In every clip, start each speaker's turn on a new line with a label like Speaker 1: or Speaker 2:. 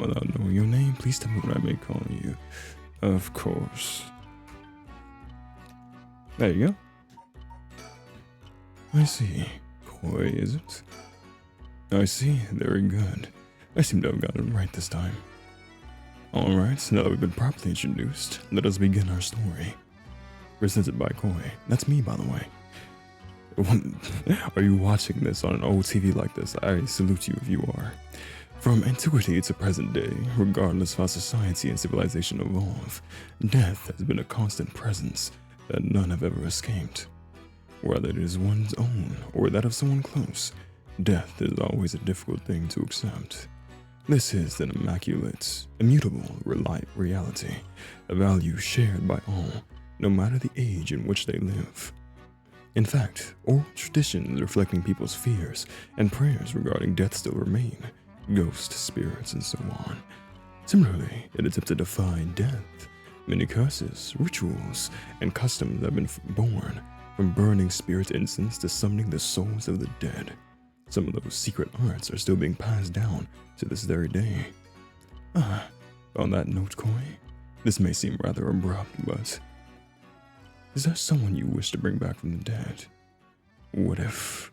Speaker 1: Without knowing your name, please tell me what I may call you. Of course. There you go. I see. Koi, is it? I see. Very good. I seem to have gotten it right this time. Alright, now that we've been properly introduced, let us begin our story. Presented by Koi. That's me, by the way. Are you watching this on an old TV like this? I salute you if you are. From antiquity to present day, regardless of how society and civilization evolve, death has been a constant presence that none have ever escaped. Whether it is one's own or that of someone close, death is always a difficult thing to accept. This is an immaculate, immutable reality, a value shared by all, no matter the age in which they live. In fact, oral traditions reflecting people's fears and prayers regarding death still remain, ghosts, spirits, and so on. Similarly, in an attempt to defy death, many curses, rituals, and customs have been born, from burning spirit incense to summoning the souls of the dead. Some of those secret arts are still being passed down to this very day. On that note, Koi, this may seem rather abrupt, but is there someone you wish to bring back from the dead? What if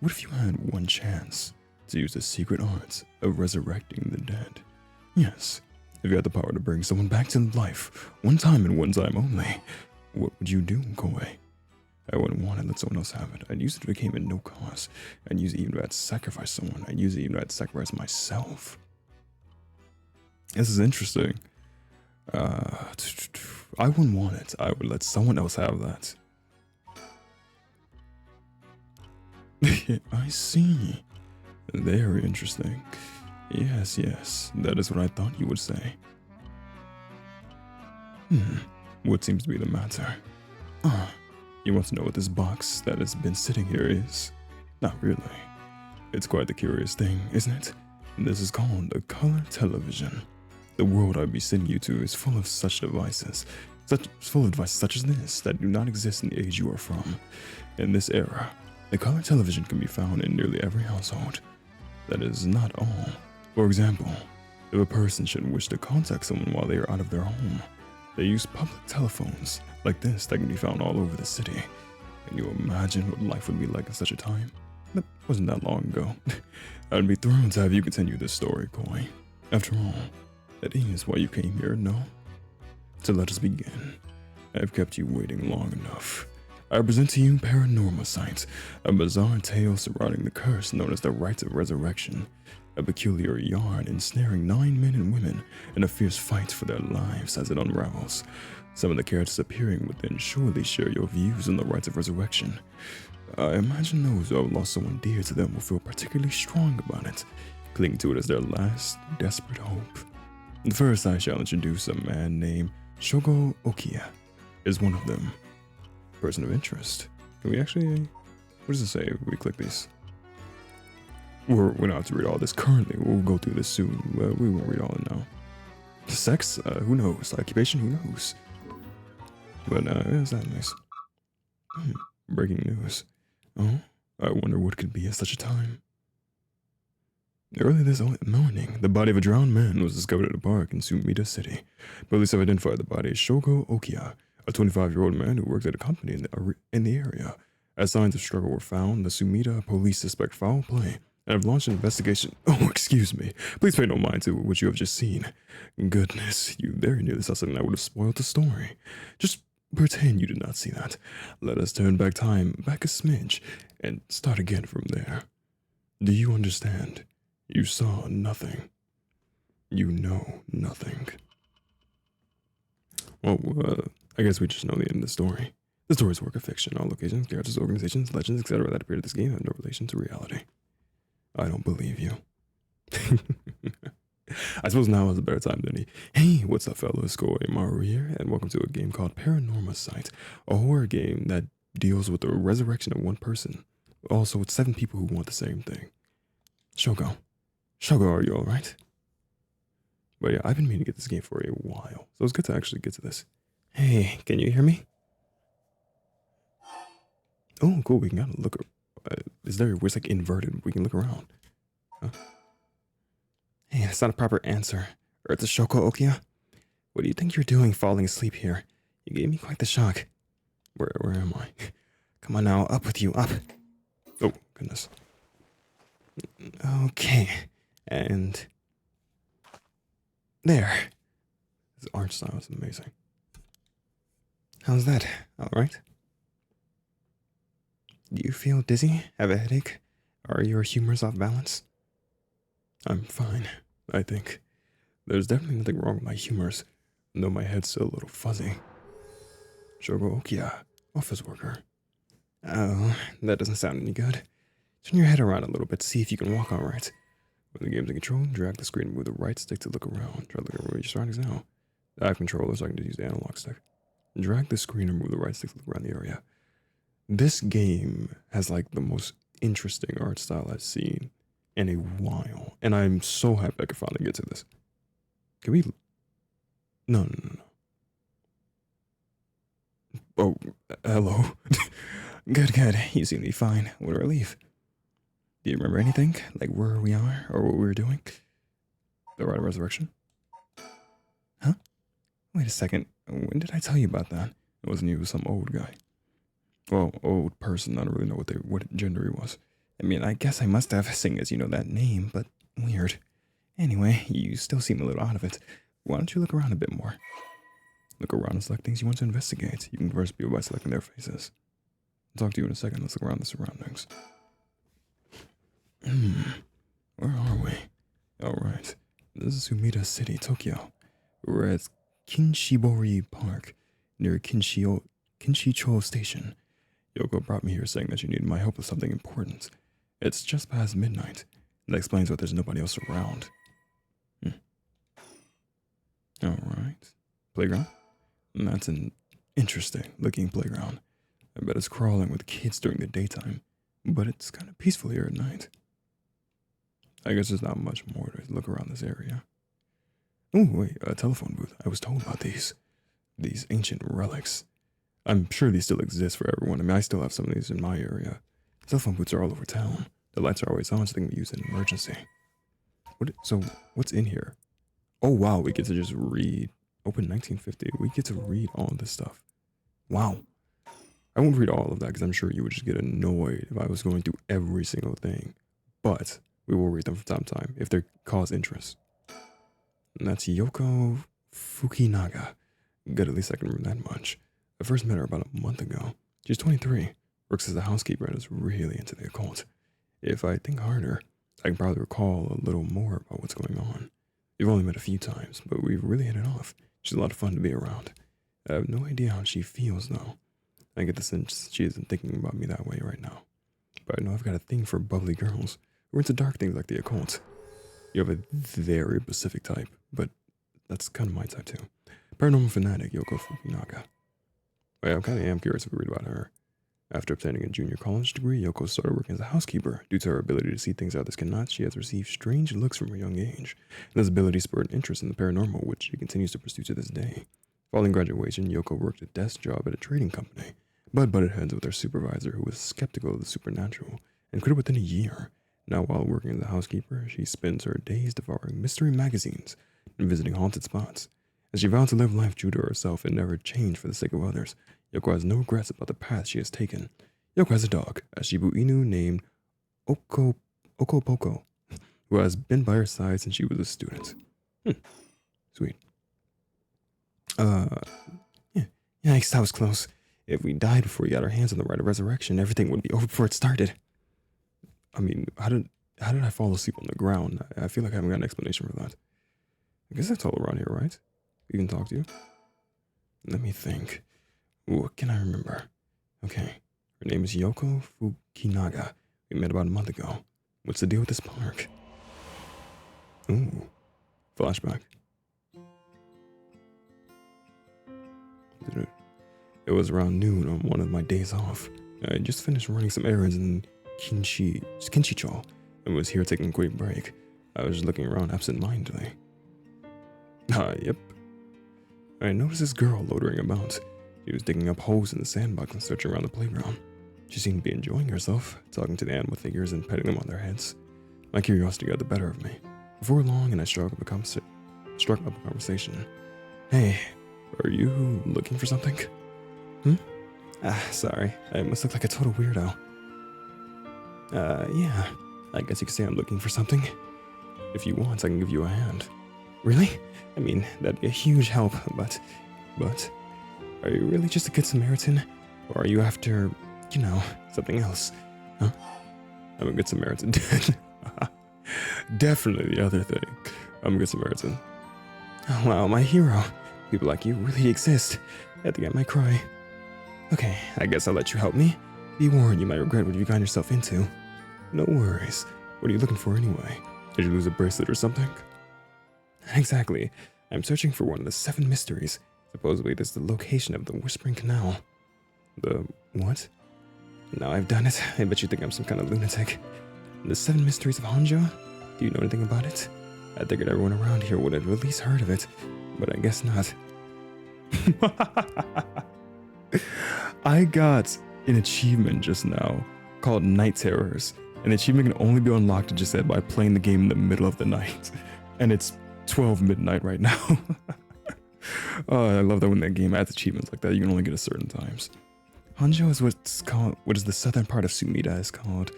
Speaker 1: you had one chance to use the secret arts of resurrecting the dead? Yes, if you had the power to bring someone back to life, one time and one time only, what would you do, Koi? I wouldn't want to let someone else have it. I'd use it if it came at no cost. I'd use it even if I had to sacrifice someone. I'd use it even if I had to sacrifice myself. This is interesting. I wouldn't want it. I would let someone else have that. I see. Very interesting. Yes, that is what I thought you would say. What seems to be the matter? You want to know what this box that has been sitting here is? Not really. It's quite the curious thing, isn't it? This is called a color television. The world I'd be sending you to is full of such devices, such as this that do not exist in the age you are from. In this era, the color television can be found in nearly every household. That is not all. For example, if a person should wish to contact someone while they are out of their home, they use public telephones like this that can be found all over the city. Can you imagine what life would be like in such a time? That wasn't that long ago. I'd be thrilled to have you continue this story, Koi. After all, that is why you came here, no? So let us begin. I've kept you waiting long enough. I present to you Paranormasight, a bizarre tale surrounding the curse known as the Rite of Resurrection, a peculiar yarn ensnaring 9 men and women in a fierce fight for their lives as it unravels. Some of the characters appearing within surely share your views on the Rite of Resurrection. I imagine those who have lost someone dear to them will feel particularly strong about it, clinging to it as their last, desperate hope. First, I shall introduce a man named Shogo Okiya, is one of them. Person of interest. Can we actually, what does it say if we click these? We're not have to read all this currently. We'll go through this soon, but we won't read all it now. Sex? Who knows? Occupation? Who knows? But is that nice? Breaking news. Oh, I wonder what could be at such a time. Early this morning, the body of a drowned man was discovered at a park in Sumida City. Police have identified the body as Shogo Okiya, a 25-year-old man who worked at a company in the area. As signs of struggle were found, the Sumida police suspect foul play and have launched an investigation. Oh, excuse me. Please pay no mind to what you have just seen. Goodness, you very nearly saw something that would have spoiled the story. Just pretend you did not see that. Let us turn back time, back a smidge, and start again from there. Do you understand? You saw nothing. You know nothing. Well, I guess we just know the end of the story. The story's a work of fiction. All locations, characters, organizations, legends, etc. that appear in this game have no relation to reality. I don't believe you. I suppose now is a better time than any. Hey, what's up, fellas? Koi Maru here, and welcome to a game called Paranormasight, a horror game that deals with the resurrection of one person. Also, it's 7 people who want the same thing. Shogo, are you alright? But yeah, I've been meaning to get this game for a while, so it's good to actually get to this. Hey, can you hear me? Oh, cool, we can kind of look. Is there, it's like inverted, we can look around. Huh?
Speaker 2: Hey, that's not a proper answer. Or it's a Shoko Okia? What do you think you're doing falling asleep here? You gave me quite the shock.
Speaker 1: Where am I?
Speaker 2: Come on now, up with you, up.
Speaker 1: Oh, goodness.
Speaker 2: Okay. And... there.
Speaker 1: This art style is amazing.
Speaker 2: How's that? Alright? Do you feel dizzy? Have a headache? Are your humors off balance?
Speaker 1: I'm fine, I think. There's definitely nothing wrong with my humors, though my head's still a little fuzzy. Shogo Okia, office worker.
Speaker 2: Oh, that doesn't sound any good. Turn your head around a little bit, see if you can walk alright.
Speaker 1: When the game's in control, drag the screen and move the right stick to look around. Try to look at your surroundings now. I have controller, so I can just use the analog stick. Drag the screen and move the right stick to look around the area. This game has like the most interesting art style I've seen in a while, and I'm so happy I could finally get to this. Can we? No. Oh, hello.
Speaker 2: Good. You seem to be fine. What a relief. Do you remember anything? Like where we are or what we were doing?
Speaker 1: The Rite of Resurrection?
Speaker 2: Huh? Wait a second. When did I tell you about that?
Speaker 1: It wasn't you, it was some old guy. Well, old person. I don't really know what gender he was.
Speaker 2: I mean, I guess I must have, seeing as you know that name, but weird. Anyway, you still seem a little out of it. Why don't you look around a bit more?
Speaker 1: Look around and select things you want to investigate. You can converse people by selecting their faces. I'll talk to you in a second. Let's look around the surroundings. Where are we? Alright. This is Umeda City, Tokyo. We're at Kinshibori Park, near Kinshicho Station. Yoko brought me here saying that you needed my help with something important. It's just past midnight. That explains why there's nobody else around. Alright. Playground? That's an interesting looking playground. I bet it's crawling with kids during the daytime, but it's kind of peaceful here at night. I guess there's not much more to look around this area. Oh, wait, a telephone booth. I was told about these ancient relics. I'm sure these still exist for everyone. I mean, I still have some of these in my area. Telephone booths are all over town. The lights are always on, so they can be used in an emergency. So, what's in here? Oh, wow, we get to just read. Open 1950. We get to read all this stuff. Wow. I won't read all of that because I'm sure you would just get annoyed if I was going through every single thing. But we will read them from time to time if they cause interest. And that's Yoko Fukinaga. Good, at least I can remember that much. I first met her about a month ago. She's 23, works as a housekeeper and is really into the occult. If I think harder, I can probably recall a little more about what's going on. We've only met a few times, but we've really hit it off. She's a lot of fun to be around. I have no idea how she feels, though. I get the sense she isn't thinking about me that way right now. But I know I've got a thing for bubbly girls who are into dark things like the occult. You have a very specific type, but that's kind of my type too. Paranormal fanatic Yoko Fukinaga. Well, I kind of am curious if we read about her. After obtaining a junior college degree, Yoko started working as a housekeeper. Due to her ability to see things others cannot, she has received strange looks from a young age. And this ability spurred an interest in the paranormal, which she continues to pursue to this day. Following graduation, Yoko worked a desk job at a trading company, but butted heads with her supervisor, who was skeptical of the supernatural, and quit within a year. Now, while working as a housekeeper, she spends her days devouring mystery magazines and visiting haunted spots. As she vowed to live life true to herself and never change for the sake of others, Yoko has no regrets about the path she has taken. Yoko has a dog, a Shiba Inu named Okopoko, who has been by her side since she was a student. Sweet.
Speaker 2: Yeah. Yikes, that was close. If we died before we got our hands on the Rite of Resurrection, everything would be over before it started.
Speaker 1: I mean, how did I fall asleep on the ground? I feel like I haven't got an explanation for that. I guess that's all around here, right? We can talk to you. Let me think. What can I remember? Okay. Her name is Yoko Fukinaga. We met about a month ago. What's the deal with this park? Ooh. Flashback. It was around noon on one of my days off. I just finished running some errands in Kinshicho and was here taking a quick break. I was just looking around absent-mindedly. Yep. I noticed this girl loitering about. She was digging up holes in the sandbox and searching around the playground. She seemed to be enjoying herself, talking to the animal figures and petting them on their heads. My curiosity got the better of me.
Speaker 2: Before long, and I struck up a conversation. Hey, are you looking for something? Sorry, I must look like a total weirdo. Yeah, I guess you could say I'm looking for something. If you want, I can give you a hand. Really? I mean, that'd be a huge help, but, are you really just a good Samaritan? Or are you after, something else? Huh? I'm a good Samaritan. Definitely the other thing. I'm a good Samaritan. Oh, wow, my hero. People like you really exist. I think I might cry. Okay, I guess I'll let you help me. Be warned, you might regret what you got yourself into. No worries. What are you looking for anyway? Did you lose a bracelet or something? Exactly. I'm searching for one of the 7 mysteries. Supposedly this is the location of the Whispering Canal. The what? Now I've done it. I bet you think I'm some kind of lunatic. The 7 mysteries of Honjo? Do you know anything about it? I figured everyone around here would have at least heard of it, but I guess not. I got an achievement just now called Night Terrors. An achievement can only be unlocked, it just said, by playing the game in the middle of the night. And it's 12 midnight right now. Oh, I love that when that game adds achievements like that, you can only get at certain times. Honjo is what is the southern part of Sumida is called.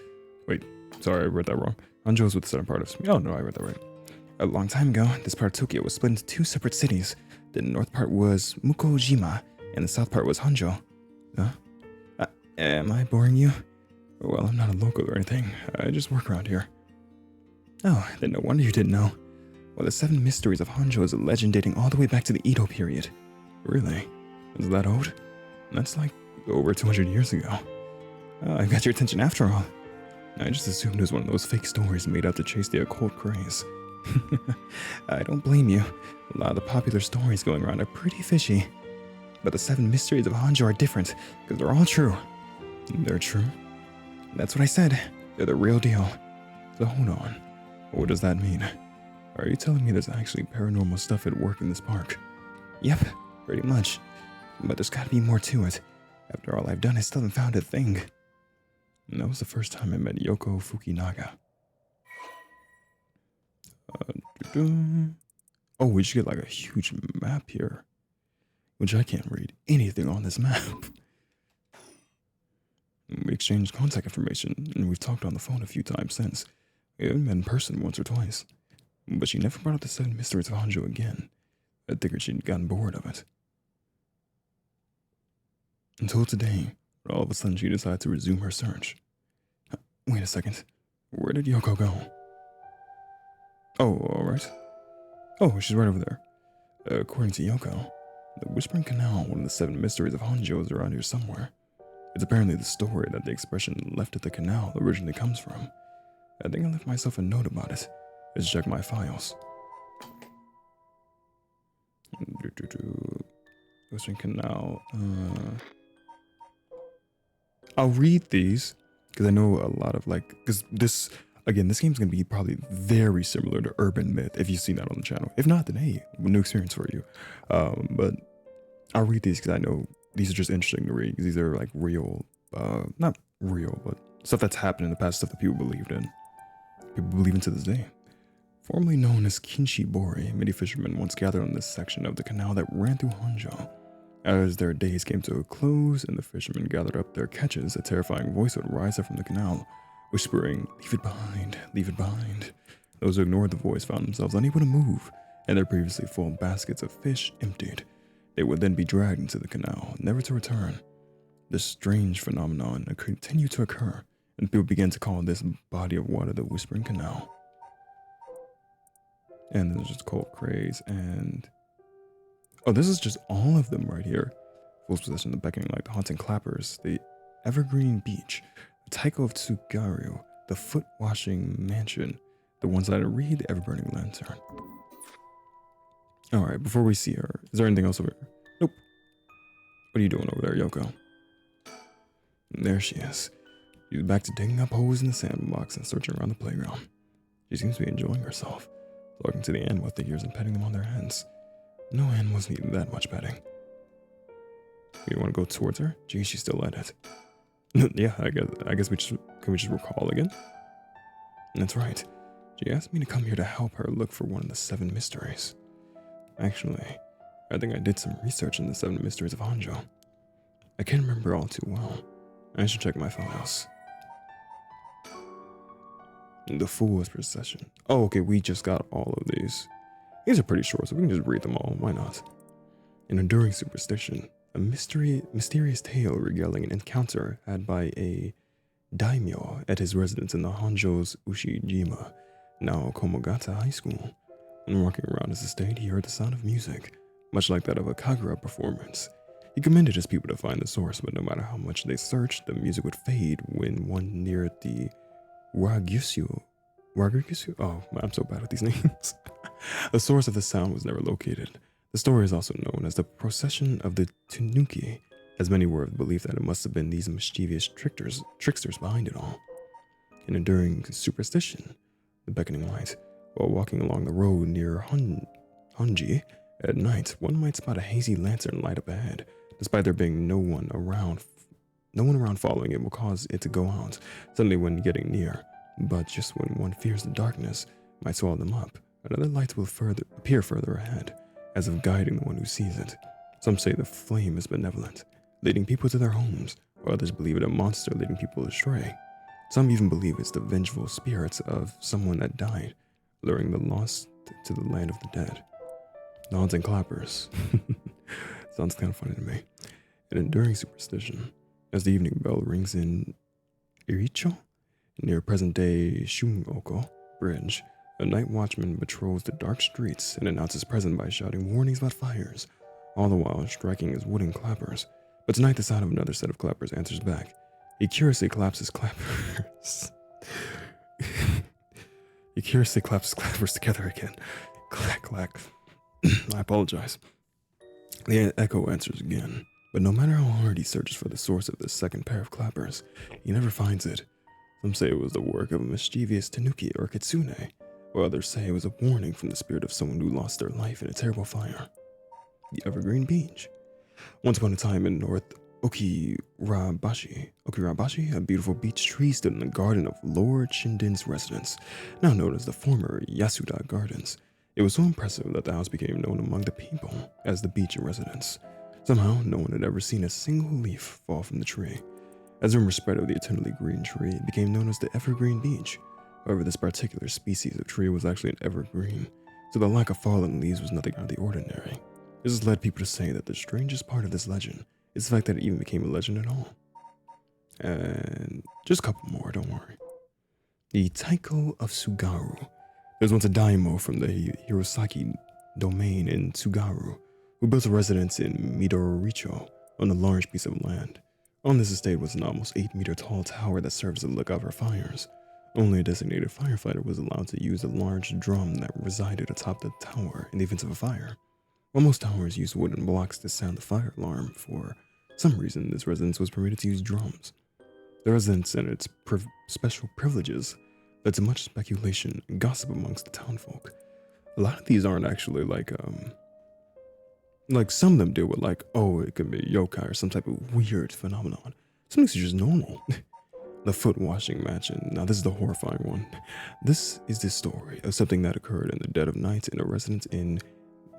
Speaker 2: Wait, sorry, I read that wrong. Honjo is what the southern part of Sumida. Oh no, I read that right. A long time ago, this part of Tokyo was split into 2 separate cities. The north part was Mukojima, and the south part was Honjo. Huh? Am I boring you? Well, I'm not a local or anything. I just work around here. Oh, then no wonder you didn't know. Well, the 7 mysteries of Honjo is a legend dating all the way back to the Edo period. Really? Is that old? That's like over 200 years ago. I got your attention after all. I just assumed it was one of those fake stories made up to chase the occult craze. I don't blame you. A lot of the popular stories going around are pretty fishy. But the 7 mysteries of Honjo are different, because they're all true. They're true? That's what I said. They're the real deal. So hold on. What does that mean? Are you telling me there's actually paranormal stuff at work in this park? Yep, pretty much. But there's gotta be more to it. After all I've done, I still haven't found a thing. And that was the first time I met Yoko Fukinaga. Oh, we should get like a huge map here. Which I can't read anything on this map. We exchanged contact information, and we've talked on the phone a few times since. We haven't met in person once or twice. But she never brought up the 7 mysteries of Honjo again. I figured she'd gotten bored of it. Until today, when all of a sudden she decided to resume her search. Wait a second. Where did Yoko go? Oh, alright. Oh, she's right over there. According to Yoko, the Whispering Canal, one of the 7 mysteries of Honjo, is around here somewhere. It's apparently the story that the expression left at the canal originally comes from. I think I left myself a note about it. Let's check my files. Whispering Canal. I'll read these because I know a lot of because this game's gonna be probably very similar to Urban Myth if you've seen that on the channel. If not, then hey, new experience for you. But I'll read these because I know these are just interesting to read because these are like real, not real, but stuff that's happened in the past, stuff that people believed in. People believe in to this day. Formerly known as Kinshibori, many fishermen once gathered on this section of the canal that ran through Honjo. As their days came to a close and the fishermen gathered up their catches, a terrifying voice would rise up from the canal, whispering, "Leave it behind, leave it behind." Those who ignored the voice found themselves unable to move, and their previously full baskets of fish emptied. They would then be dragged into the canal, never to return. This strange phenomenon continued to occur, and people began to call this body of water the Whispering Canal. And there's just Occult craze, and oh, this is just all of them right here. Fool's Possession, the Beckoning Light, the Haunting Clappers, the Evergreen Beach, the Taiko of Tsugaru, the Foot Washing Mansion, the One-Sided Reed, the Everburning Lantern. Alright, before we see her, is there anything else over here? Nope. What are you doing over there, Yoko? There she is. She's back to digging up holes in the sandbox and searching around the playground. She seems to be enjoying herself, talking to the animal figures and petting them on their heads. No animals need that much petting. You want to go towards her? Gee, she's still at it. Yeah, I guess can we just recall again? That's right. She asked me to come here to help her look for one of the 7 mysteries. Actually, I think I did some research in the 7 mysteries of Hanjo. I can't remember all too well. I should check my files. The Fool's Procession. Oh, okay, we just got all of these. These are pretty short, so we can just read them all. Why not? An enduring superstition. A mysterious tale regaling an encounter had by a daimyo at his residence in the Hanjo's Ushijima, now Komogata High School. When walking around his estate, he heard the sound of music, much like that of a kagura performance. He commended his people to find the source, but no matter how much they searched, the music would fade when one near the Wagusyu. Oh, I'm so bad at these names. The source of the sound was never located. The story is also known as the procession of the Tanuki, as many were of the belief that it must have been these mischievous tricksters behind it all. An enduring superstition, the beckoning light. While walking along the road near Honji at night, one might spot a hazy lantern light up ahead. Despite there being no one around following it will cause it to go out suddenly when getting near. But just when one fears the darkness might swallow them up, another light will appear further ahead, as if guiding the one who sees it. Some say the flame is benevolent, leading people to their homes, while others believe it a monster leading people astray. Some even believe it's the vengeful spirits of someone that died, luring the lost to the land of the dead. Nods and clappers. Sounds kind of funny to me. An enduring superstition. As the evening bell rings in Iricho, near present-day Shunoko Bridge, a night watchman patrols the dark streets and announces presence by shouting warnings about fires, all the while striking his wooden clappers. But tonight the sound of another set of clappers answers back. He curiously claps his clappers. He curiously claps his clappers together again. Clack, clack. I apologize. The echo answers again, but no matter how hard he searches for the source of this second pair of clappers, he never finds it. Some say it was the work of a mischievous tanuki or kitsune, while others say it was a warning from the spirit of someone who lost their life in a terrible fire. The Evergreen Beach. Once upon a time in North Okirabashi, a beautiful beech tree stood in the garden of Lord Shinden's residence, now known as the former Yasuda Gardens. It was so impressive that the house became known among the people as the beach residence. Somehow, no one had ever seen a single leaf fall from the tree. As rumors spread of the eternally green tree, it became known as the Evergreen Beach. However, this particular species of tree was actually an evergreen, so the lack of fallen leaves was nothing out of the ordinary. This has led people to say that the strangest part of this legend is the fact that it even became a legend at all. And just a couple more, don't worry. The Taiko of Tsugaru. There was once a daimyo from the Hirosaki domain in Tsugaru who built a residence in Midoricho on a large piece of land. On this estate was an almost 8-meter tall tower that served as a lookout for fires. Only a designated firefighter was allowed to use a large drum that resided atop the tower in the event of a fire. While most towers use wooden blocks to sound the fire alarm, for some reason this residence was permitted to use drums. The residence and its special privileges led to much speculation and gossip amongst the townfolk. A lot of these aren't actually like some of them deal with oh, it could be yokai or some type of weird phenomenon. Some things are just normal. The foot washing mansion. Now this is the horrifying one. This is the story of something that occurred in the dead of night in a residence in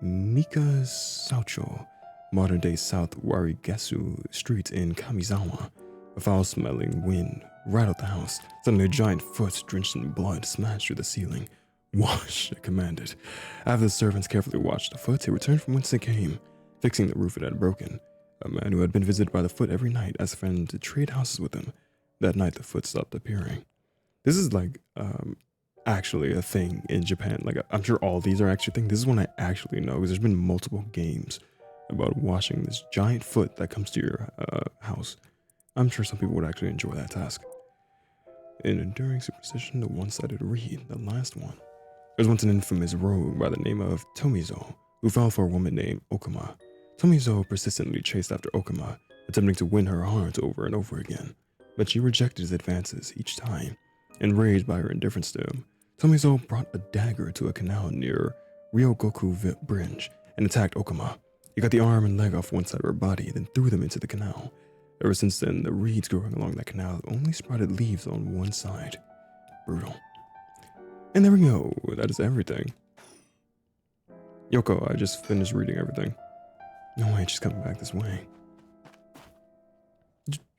Speaker 2: Mikasaucho, modern day South Warigasu Street in Kamizawa. A foul-smelling wind rattled the house. Suddenly a giant foot drenched in blood smashed through the ceiling. Wash, it commanded. After the servants carefully washed the foot, it returned from whence it came, fixing the roof it had broken. A man who had been visited by the foot every night asked a friend to trade houses with him. That night the foot stopped appearing. This is actually a thing in Japan. I'm sure all these are actually a thing. This is one I actually know because there's been multiple games about washing this giant foot that comes to your house. I'm sure some people would actually enjoy that task. An enduring superstition, the one-sided reed, the last one. There was once an infamous rogue by the name of Tomizo who fell for a woman named Okuma. Tomizo persistently chased after Okuma, attempting to win her heart over and over again, but she rejected his advances each time. Enraged by her indifference to him, Tomizo brought a dagger to a canal near Ryogoku Bridge and attacked Okuma. He cut the arm and leg off one side of her body, then threw them into the canal. Ever since then, the reeds growing along that canal have only sprouted leaves on one side. Brutal. And there we go. That is everything. Yoko, I just finished reading everything. No way, she's coming back this way.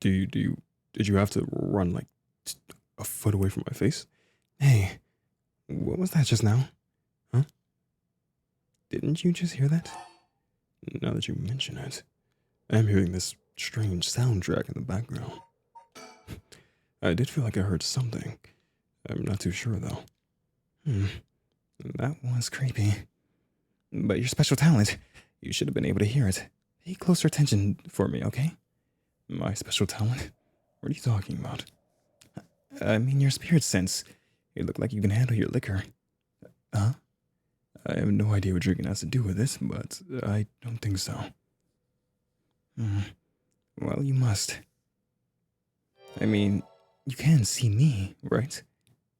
Speaker 2: Did you have to run like a foot away from my face? Hey, what was that just now? Huh? Didn't you just hear that? Now that you mention it, I'm hearing this strange soundtrack in the background. I did feel like I heard something. I'm not too sure though. That was creepy. But your special talent, you should have been able to hear it. Pay closer attention for me, okay? My special talent? What are you talking about? I mean your spirit sense. You look like you can handle your liquor. Huh? I have no idea what drinking has to do with this, but I don't think so. Well, you must. I mean, you can see me, right?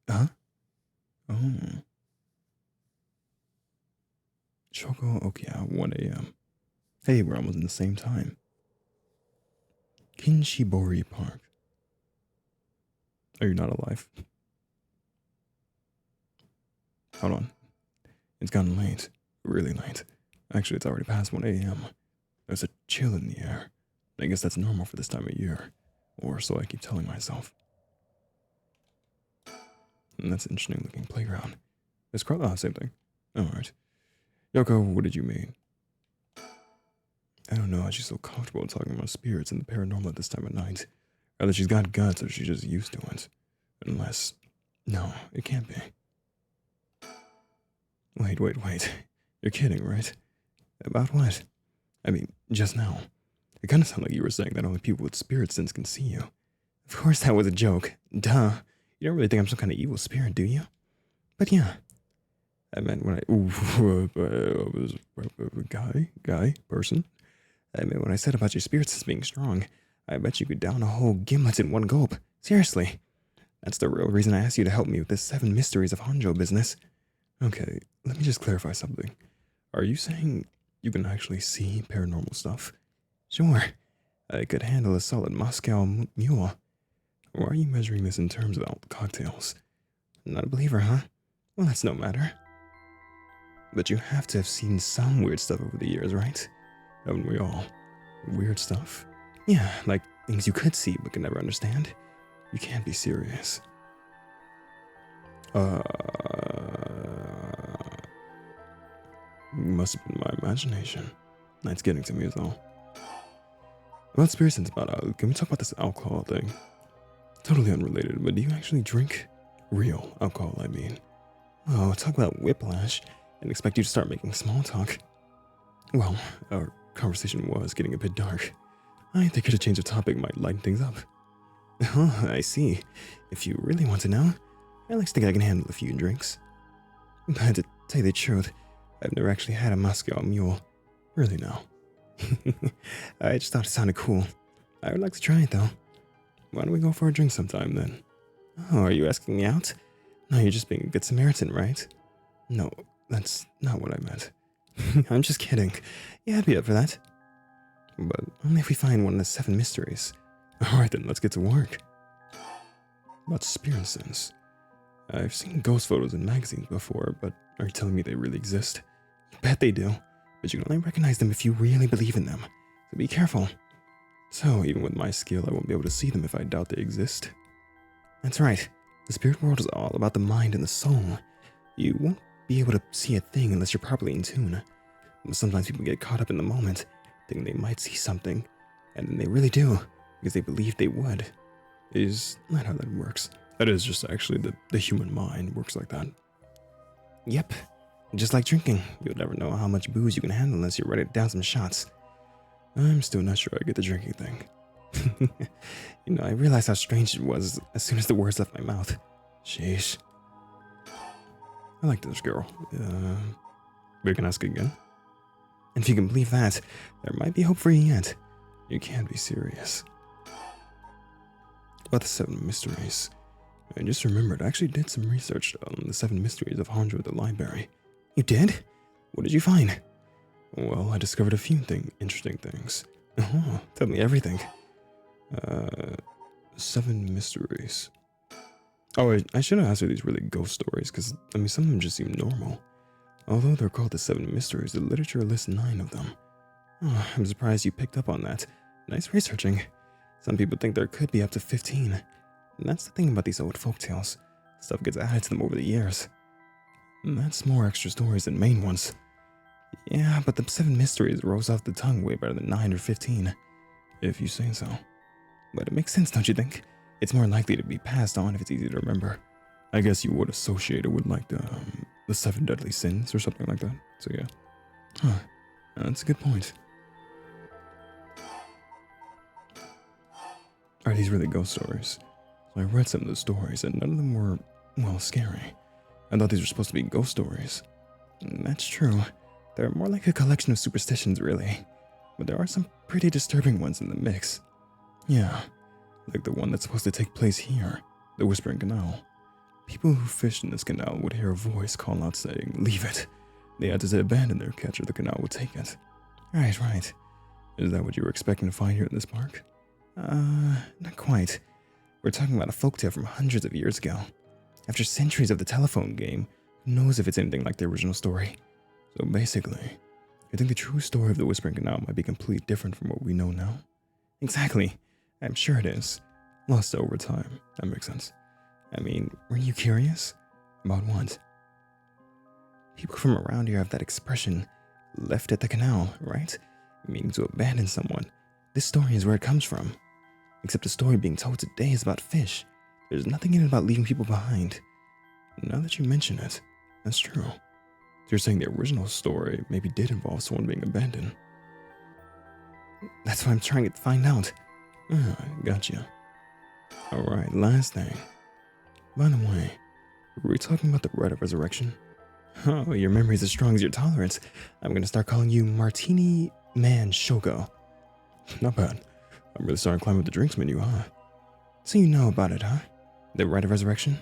Speaker 2: Huh? Oh. Choco Okia, 1 a.m. Hey, we're almost in the same time. Kinshibori Park. Are you not alive? Hold on. It's gotten late. Really late. Actually, it's already past 1 a.m. There's a chill in the air. I guess that's normal for this time of year. Or so I keep telling myself. And that's an interesting looking playground. It's same thing. Alright. Yoko, what did you mean? I don't know how she's so comfortable talking about spirits and the paranormal at this time of night. Either she's got guts or she's just used to it. Unless... No, it can't be. Wait. You're kidding, right? About what? I mean, just now. It kind of sounded like you were saying that only people with spirit sense can see you. Of course that was a joke. Duh. You don't really think I'm some kind of evil spirit, do you? But yeah. I meant when person. I meant when I said about your spirit sense being strong, I bet you could down a whole gimlet in one gulp. Seriously. That's the real reason I asked you to help me with this 7 mysteries of Hanjo business. Okay, let me just clarify something. Are you saying you can actually see paranormal stuff? Sure. I could handle a solid Moscow mule. Why are you measuring this in terms of cocktails? Not a believer, huh? Well, that's no matter. But you have to have seen some weird stuff over the years, right? Haven't we all? Weird stuff? Yeah, like things you could see but could never understand. You can't be serious. Must have been my imagination. That's getting to me as well. About spirit sense, can we talk about this alcohol thing? Totally unrelated, but do you actually drink? Real alcohol, I mean. Oh, talk about whiplash, and expect you to start making small talk. Well, our conversation was getting a bit dark. I think a change of topic might lighten things up. Oh, I see. If you really want to know, I like to think I can handle a few drinks. But to tell you the truth, I've never actually had a Moscow mule. Really, no. I just thought it sounded cool. I would like to try it, though. Why don't we go for a drink sometime, then? Oh, are you asking me out? No, you're just being a good Samaritan, right? No, that's not what I meant. I'm just kidding. Yeah, I'd be up for that. But only if we find one of the 7 mysteries. Alright then, let's get to work. About spirit sense. I've seen ghost photos in magazines before, but are you telling me they really exist? Bet they do, but you can only recognize them if you really believe in them. So be careful. So, even with my skill, I won't be able to see them if I doubt they exist. That's right. The spirit world is all about the mind and the soul. You won't be able to see a thing unless you're properly in tune. Sometimes people get caught up in the moment, thinking they might see something, and then they really do, because they believe they would. Is not how that works. That is just actually the human mind works like that. Yep. Just like drinking. You'll never know how much booze you can handle unless you're ready to down some shots. I'm still not sure I get the drinking thing. You know, I realized how strange it was as soon as the words left my mouth. Sheesh. I like this girl. We can ask again. And if you can believe that, there might be hope for you yet. You can't be serious. About the 7 mysteries. I just remembered I actually did some research on the 7 mysteries of Hanjo at the library. You did? What did you find? Well, I discovered a few interesting things. Oh, tell me everything. 7 mysteries. Oh, I should have asked her these really ghost stories, because, I mean, some of them just seem normal. Although they're called the Seven Mysteries, the literature lists 9 of them. Oh, I'm surprised you picked up on that. Nice researching. Some people think there could be up to 15. And that's the thing about these old folktales. Stuff gets added to them over the years. And that's more extra stories than main ones. Yeah, but the 7 Mysteries rolls off the tongue way better than 9 or 15. If you say so. But it makes sense, don't you think? It's more likely to be passed on if it's easy to remember. I guess you would associate it with like the 7 deadly sins or something like that. So yeah. Huh. That's a good point. Are these really ghost stories? So I read some of the stories and none of them were, well, scary. I thought these were supposed to be ghost stories. And that's true. They're more like a collection of superstitions, really. But there are some pretty disturbing ones in the mix. Yeah, like the one that's supposed to take place here, the Whispering Canal. People who fished in this canal would hear a voice call out saying, "Leave it." They had to abandon their catch or the canal would take it. Right. Is that what you were expecting to find here in this park? Not quite. We're talking about a folktale from hundreds of years ago. After centuries of the telephone game, who knows if it's anything like the original story? So basically, I think the true story of the Whispering Canal might be completely different from what we know now. Exactly. I'm sure it is. Lost over time. That makes sense. I mean, weren't you curious? About what? People from around here have that expression, left at the canal, right? Meaning to abandon someone. This story is where it comes from. Except the story being told today is about fish. There's nothing in it about leaving people behind. Now that you mention it, that's true. You're saying the original story maybe did involve someone being abandoned. That's what I'm trying to find out. Gotcha. Alright, last thing. By the way, were we talking about the rite of resurrection? Oh, your memory's as strong as your tolerance. I'm gonna start calling you Martini Man Shoko. Not bad. I'm really starting to climb up the drinks menu, huh? So you know about it, huh? The rite of resurrection?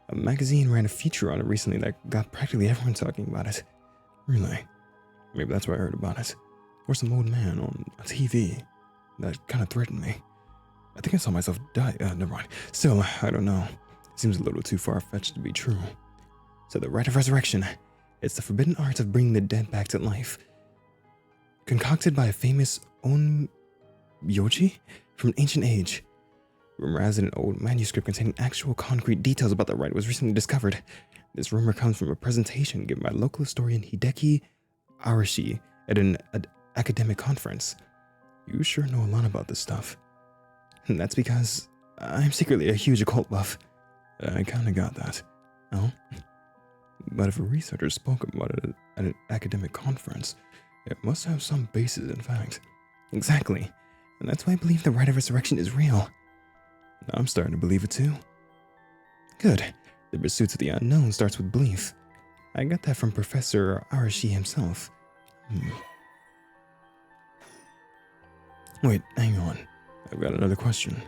Speaker 2: A magazine ran a feature on it recently that got practically everyone talking about it. Really? Maybe that's why I heard about it. Or some old man on a TV that kind of threatened me. I think I saw myself die. Never mind. Still, I don't know. It seems a little too far-fetched to be true. So the rite of resurrection, it's the forbidden art of bringing the dead back to life. Concocted by a famous Onmyoji from an ancient age. Rumor has it an old manuscript containing actual concrete details about the rite was recently discovered. This rumor comes from a presentation given by local historian Hideki Arashi at an academic conference. You sure know a lot about this stuff. And that's because I'm secretly a huge occult buff. I kinda got that. Oh? But if a researcher spoke about it at an academic conference, it must have some basis in fact. Exactly. And that's why I believe the rite of resurrection is real. I'm starting to believe it too. Good. The pursuit of the unknown starts with belief. I got that from Professor Arashi himself. Wait, hang on. I've got another question.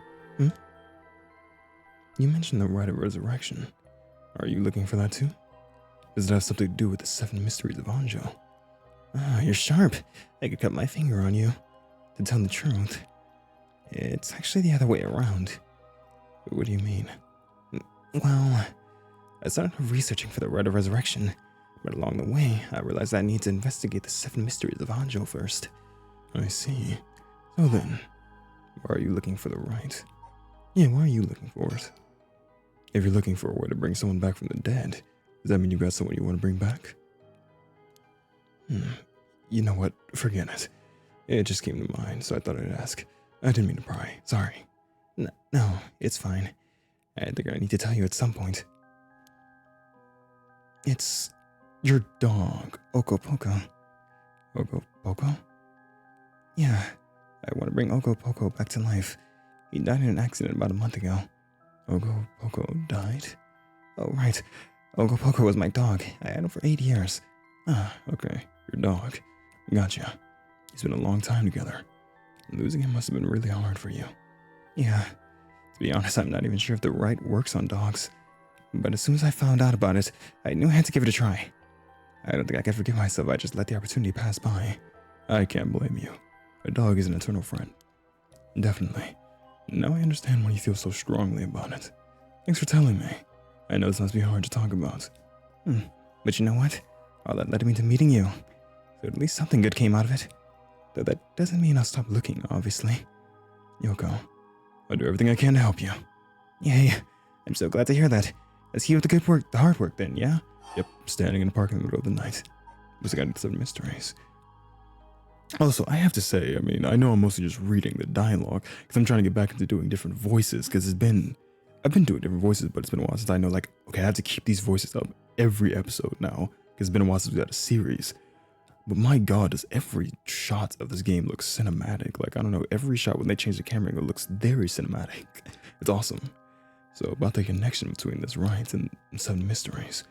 Speaker 2: You mentioned the rite of resurrection. Are you looking for that too? Does it have something to do with the 7 mysteries of Anjo? Ah, you're sharp. I could cut my finger on you. To tell the truth, it's actually the other way around. What do you mean? Well, I started researching for the rite of resurrection, but along the way, I realized I need to investigate the 7 mysteries of Anjo first. I see. So then, why are you looking for the rite? Yeah, why are you looking for it? If you're looking for a way to bring someone back from the dead, does that mean you got someone you want to bring back? You know what? Forget it. It just came to mind, so I thought I'd ask. I didn't mean to pry. Sorry. No, it's fine. I think I need to tell you at some point. It's your dog, Okopoko. Okopoko? Yeah, I want to bring Okopoko back to life. He died in an accident about a month ago. Okopoko died? Oh, right. Okopoko was my dog. I had him for 8 years. Ah, okay. Your dog. Gotcha. It's been a long time together. Losing him must have been really hard for you. Yeah. To be honest, I'm not even sure if the rite works on dogs. But as soon as I found out about it, I knew I had to give it a try. I don't think I can forgive myself if I just let the opportunity pass by. I can't blame you. A dog is an eternal friend. Definitely. Now I understand why you feel so strongly about it. Thanks for telling me. I know this must be hard to talk about. But you know what? All that led me to meeting you. So at least something good came out of it. Though that doesn't mean I'll stop looking, obviously. Yoko, I'll do everything I can to help you. Yay. I'm so glad to hear that. Let's hear the hard work then, yeah? Yep, standing in the park in the middle of the night. Looks like I did some mysteries. Also, I have to say, I mean, I know I'm mostly just reading the dialogue, because I'm trying to get back into doing different voices, because I've been doing different voices, but it's been a while since I know, like, okay, I have to keep these voices up every episode now, because it's been a while since we had a series. But my god, does every shot of this game look cinematic. Like, I don't know, every shot when they change the camera angle looks very cinematic. It's awesome. So, about the connection between this rite and 7 mysteries.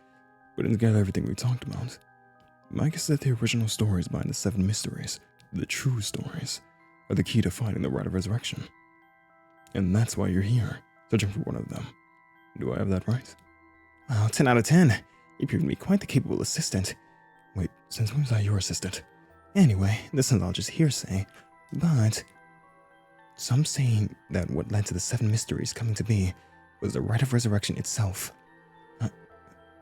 Speaker 2: Putting together everything we talked about. My guess is that the original stories behind the 7 mysteries, the true stories, are the key to finding the rite of resurrection. And that's why you're here, searching for one of them. Do I have that right? Oh, 10 out of 10. You proved me quite the capable assistant. Wait, since when was I your assistant? Anyway, this is all just hearsay, but some saying that what led to the 7 mysteries coming to be was the rite of resurrection itself.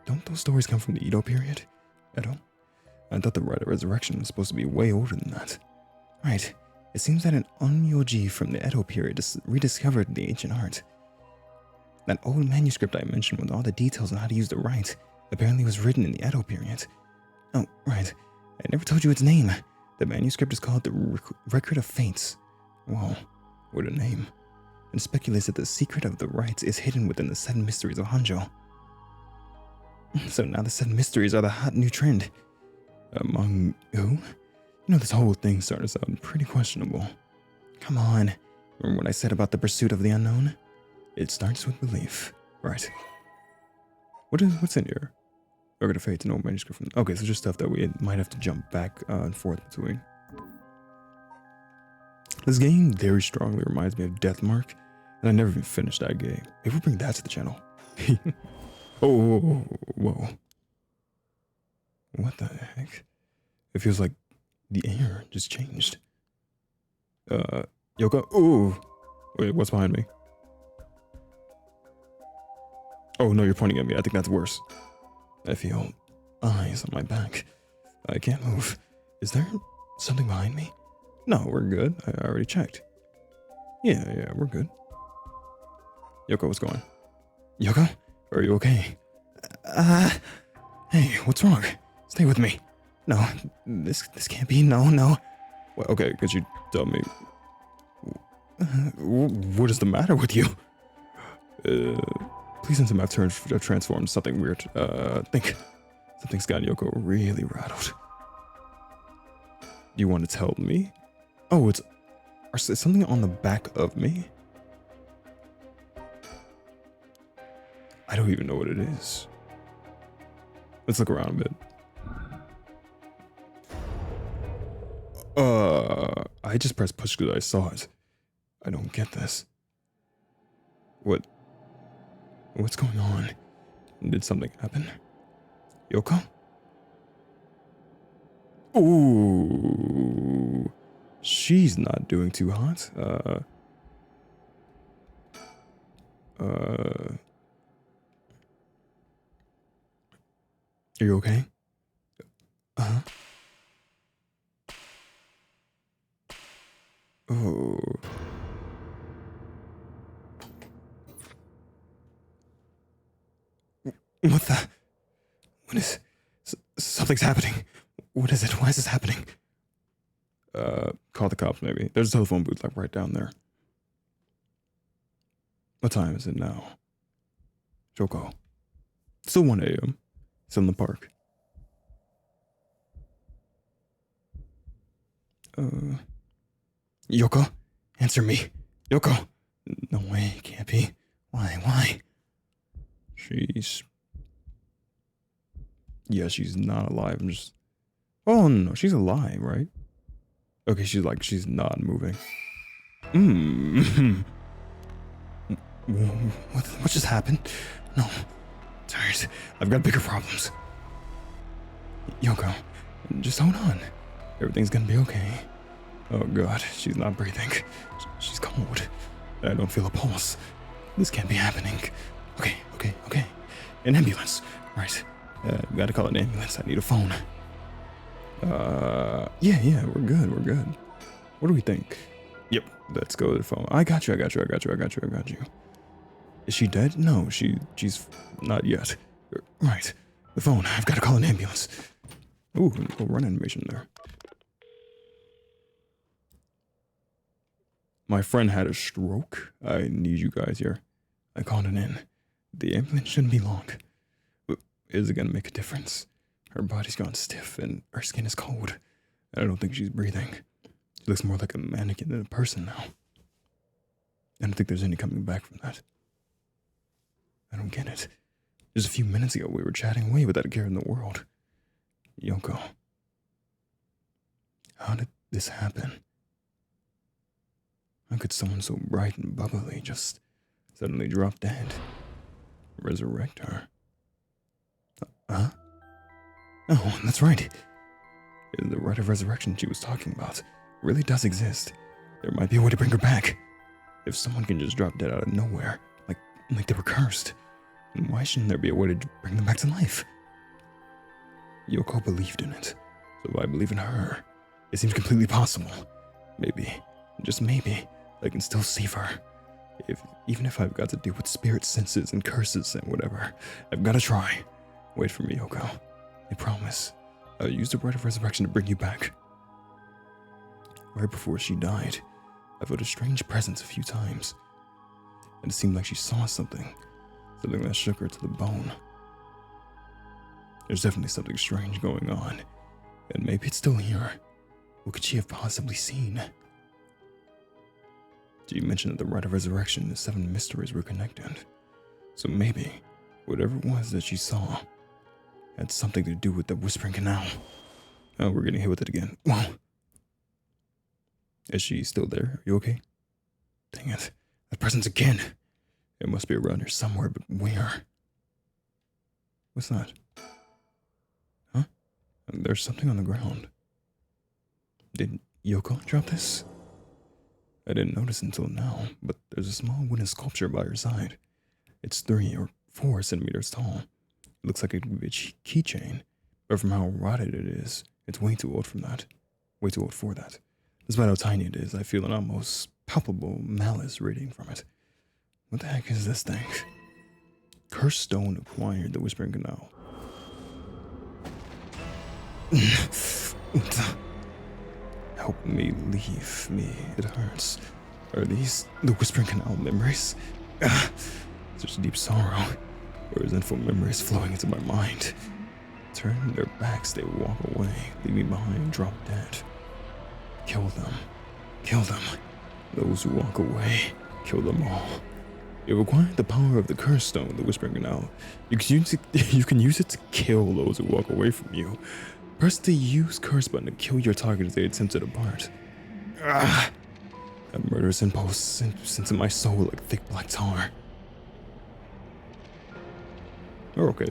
Speaker 2: Don't those stories come from the Edo period? Edo? I thought the rite of resurrection was supposed to be way older than that. Right. It seems that an onmyoji from the Edo period rediscovered the ancient art. That old manuscript I mentioned with all the details on how to use the rite apparently was written in the Edo period. Oh, right. I never told you its name. The manuscript is called the Record of Fates. Whoa, what a name. And speculates that the secret of the rites is hidden within the 7 mysteries of Hanjo. So now the 7 mysteries are the hot new trend. Among who? You know, this whole thing's starting to sound pretty questionable. Come on. Remember what I said about the pursuit of the unknown? It starts with belief. Right. What's in here? Record of Fate, no manuscript from... Okay, so just stuff that we might have to jump back and forth between. This game very strongly reminds me of Deathmark, and I never even finished that game. Maybe we'll bring that to the channel. Oh, whoa. What the heck? It feels like the air just changed. Yoko? Ooh! Wait, what's behind me? Oh, no, you're pointing at me. I think that's worse. I feel eyes on my back. I can't move. Is there something behind me? No, we're good. I already checked. Yeah, we're good. Yoko, what's going on? Yoko? Are you okay? Hey, what's wrong? Stay with me. No, this can't be. No. Well, okay, could you tell me... what is the matter with you? Please tell me I've transformed something weird. Think something's got Yoko really rattled. You want to tell me? Oh, it's something on the back of me? I don't even know what it is. Let's look around a bit. I just pressed push because I saw it. I don't get this. What's going on? Did something happen? Yoko? Ooh. She's not doing too hot. Are you okay? Uh-huh. Oh. What is... Something's happening. What is it? Why is this happening? Call the cops maybe. There's a telephone booth like right down there. What time is it now? Joko. It's still 1 a.m. Still in the park. Yoko? Answer me. Yoko! No way, it can't be. Why? Yeah, she's not alive. I'm just... Oh, no, she's alive, right? Okay, she's not moving. What just happened? No. Tired. I've got bigger problems. Yoko, just hold on. Everything's gonna be okay. Oh god, she's not breathing. She's cold. I don't feel a pulse. This can't be happening. Okay. An ambulance. Right. We gotta call an ambulance. I need a phone. Yeah, we're good. What do we think? Yep, let's go to the phone. I got you. Is she dead? No, she's not yet. Right. The phone. I've got to call an ambulance. Ooh, a run animation there. My friend had a stroke. I need you guys here. I called it in. The ambulance shouldn't be long. Is it gonna make a difference? Her body's gone stiff and her skin is cold. I don't think she's breathing. She looks more like a mannequin than a person now. I don't think there's any coming back from that. I don't get it. Just a few minutes ago we were chatting away without a care in the world. Yoko. How did this happen? How could someone so bright and bubbly just suddenly drop dead? Resurrect her? Huh? Oh, that's right. The rite of resurrection she was talking about really does exist. There might be a way to bring her back. If someone can just drop dead out of nowhere, like they were cursed, then why shouldn't there be a way to bring them back to life? Yoko believed in it, so if I believe in her, it seems completely possible. Maybe, just maybe, I can still save her. Even if I've got to deal with spirit senses and curses and whatever, I've got to try. Wait for me, Yoko. I promise. I'll use the rite of resurrection to bring you back. Right before she died, I felt a strange presence a few times. And it seemed like she saw something that shook her to the bone. There's definitely something strange going on, and maybe it's still here. What could she have possibly seen? She mentioned that the rite of resurrection and the 7 mysteries were connected. So maybe, whatever it was that she saw, had something to do with the Whispering Canal. Oh, we're getting hit with it again. Whoa. Is she still there? Are you okay? Dang it. That presence again. It must be around here somewhere, but where? What's that? Huh? There's something on the ground. Did Yoko drop this? I didn't notice until now, but there's a small wooden sculpture by her side. It's 3 or 4 centimeters tall. It looks like it could be a keychain, but from how rotted it is, it's way too old for that. Despite how tiny it is, I feel an almost palpable malice radiating from it. What the heck is this thing? Cursed stone acquired the Whispering Canal. Help me, leave me. It hurts. Are these the Whispering Canal memories? Such deep sorrow. Resentful memories flowing into my mind. Turning their backs, they walk away, leave me behind, drop dead. Kill them. Kill them. Those who walk away, kill them all. It required the power of the curse stone, the Whispering Canal. You can use it to kill those who walk away from you. Press the use curse button to kill your target as they attempt to depart. That murderous impulse sinks into my soul like thick black tar. Okay.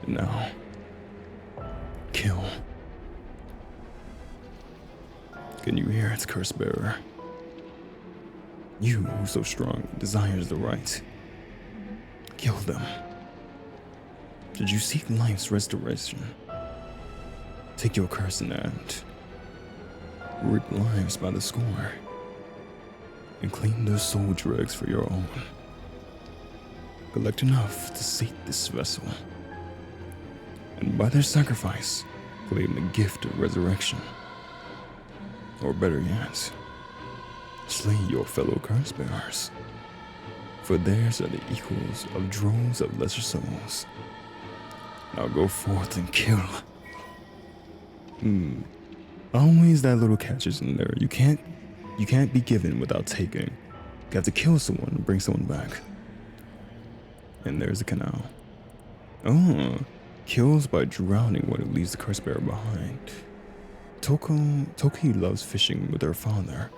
Speaker 2: Now. Kill. Can you hear its curse bearer? You, who so strong, desires the right. Kill them. Did you seek life's restoration? Take your curse in hand. Rip lives by the score. And clean their soul dregs for your own. Collect enough to sate this vessel. And by their sacrifice, claim the gift of resurrection. Or better yet, slay your fellow curse bearers. For theirs are the equals of droves of lesser souls. Now go forth and kill. Always that little catch is in there. You can't be given without taking. You have to kill someone and bring someone back. And there's the canal. Oh, kills by drowning one who leaves the curse bearer behind. Toki loves fishing with her father,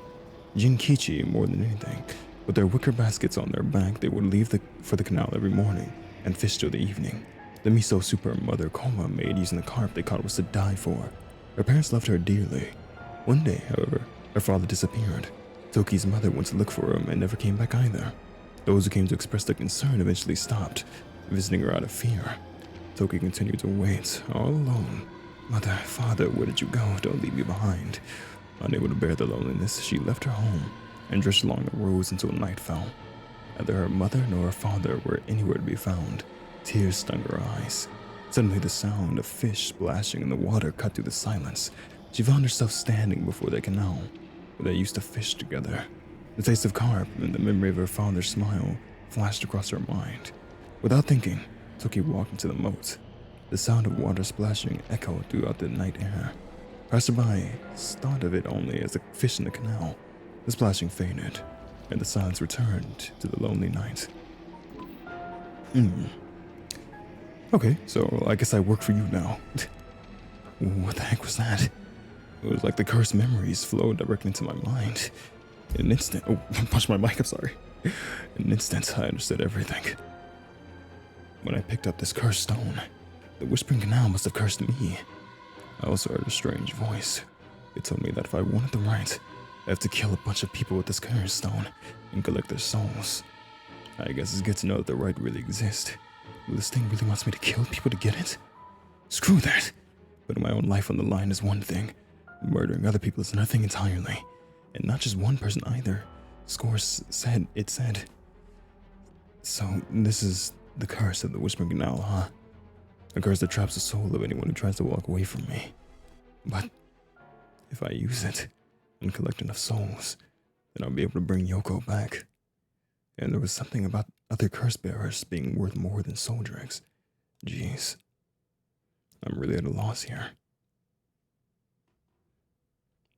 Speaker 2: Jinkichi more than anything. With their wicker baskets on their back, they would leave for the canal every morning and fish till the evening. The miso soup her mother Koma made using the carp they caught was to die for. Her parents loved her dearly. One day, however, her father disappeared. Toki's mother went to look for him and never came back either.
Speaker 1: Those who came to express their concern eventually stopped, visiting her out of fear. Toki continued to wait, all alone. Mother, father, where did you go? Don't leave me behind. Unable to bear the loneliness, she left her home and drifted along the roads until night fell. Neither her mother nor her father were anywhere to be found. Tears stung her eyes. Suddenly the sound of fish splashing in the water cut through the silence. She found herself standing before the canal, where they used to fish together. The taste of carp and the memory of her father's smile flashed across her mind. Without thinking, Toki walked into the moat. The sound of water splashing echoed throughout the night air. Passerby thought of it only as a fish in the canal. The splashing faded, and the silence returned to the lonely night. Okay, so I guess I work for you now. What the heck was that? It was like the cursed memories flowed directly into my mind. In an instant, I punched my mic, I'm sorry. In an instant, I understood everything. When I picked up this cursed stone, the Whispering Canal must have cursed me. I also heard a strange voice. It told me that if I wanted the right, I have to kill a bunch of people with this cursed stone and collect their souls. I guess it's good to know that the right really exists. Well, this thing really wants me to kill people to get it? Screw that! Putting my own life on the line is one thing. Murdering other people is another thing entirely. And not just one person either. Scores said. So, this is the curse of the Whispering Canal, huh? A curse that traps the soul of anyone who tries to walk away from me. But if I use it and collect enough souls, then I'll be able to bring Yoko back. And there was something about other curse bearers being worth more than soul dregs. Jeez. I'm really at a loss here.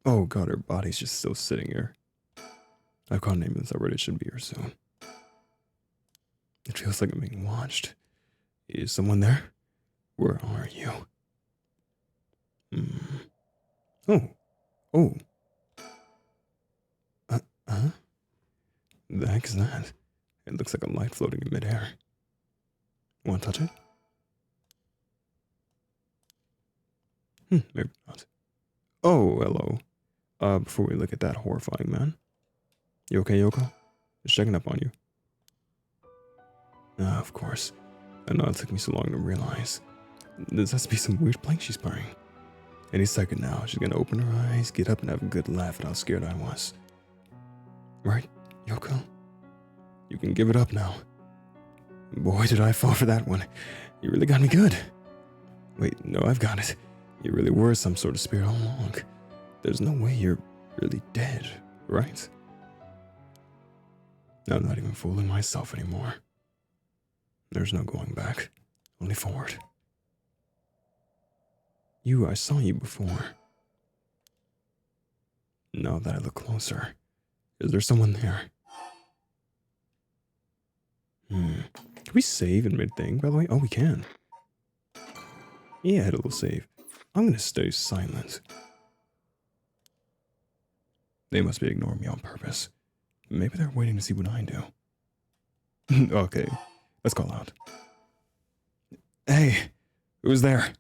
Speaker 1: Oh god, her body's just still sitting here. I've called an ambulance already, it should be here soon. It feels like I'm being watched. Is someone there? Where are you? Oh. The heck is that? It looks like a light floating in midair. Want to touch it? Maybe not. Oh, hello. Before we look at that horrifying man. You okay, Yoko? Just checking up on you. Of course. I know it took me so long to realize. This has to be some weird prank she's playing. Any second now, she's gonna open her eyes, get up and have a good laugh at how scared I was. Right, Yoko? You can give it up now. Boy, did I fall for that one. You really got me good. Wait, no, I've got it. You really were some sort of spirit all along. There's no way you're really dead, right? I'm not even fooling myself anymore. There's no going back, only forward. I saw you before. Now that I look closer, is there someone there? Can we save in mid-thing, by the way? Oh, we can. Yeah, I had a little save. I'm gonna stay silent. They must be ignoring me on purpose. Maybe they're waiting to see what I do. Okay, let's call out. Hey, who's there?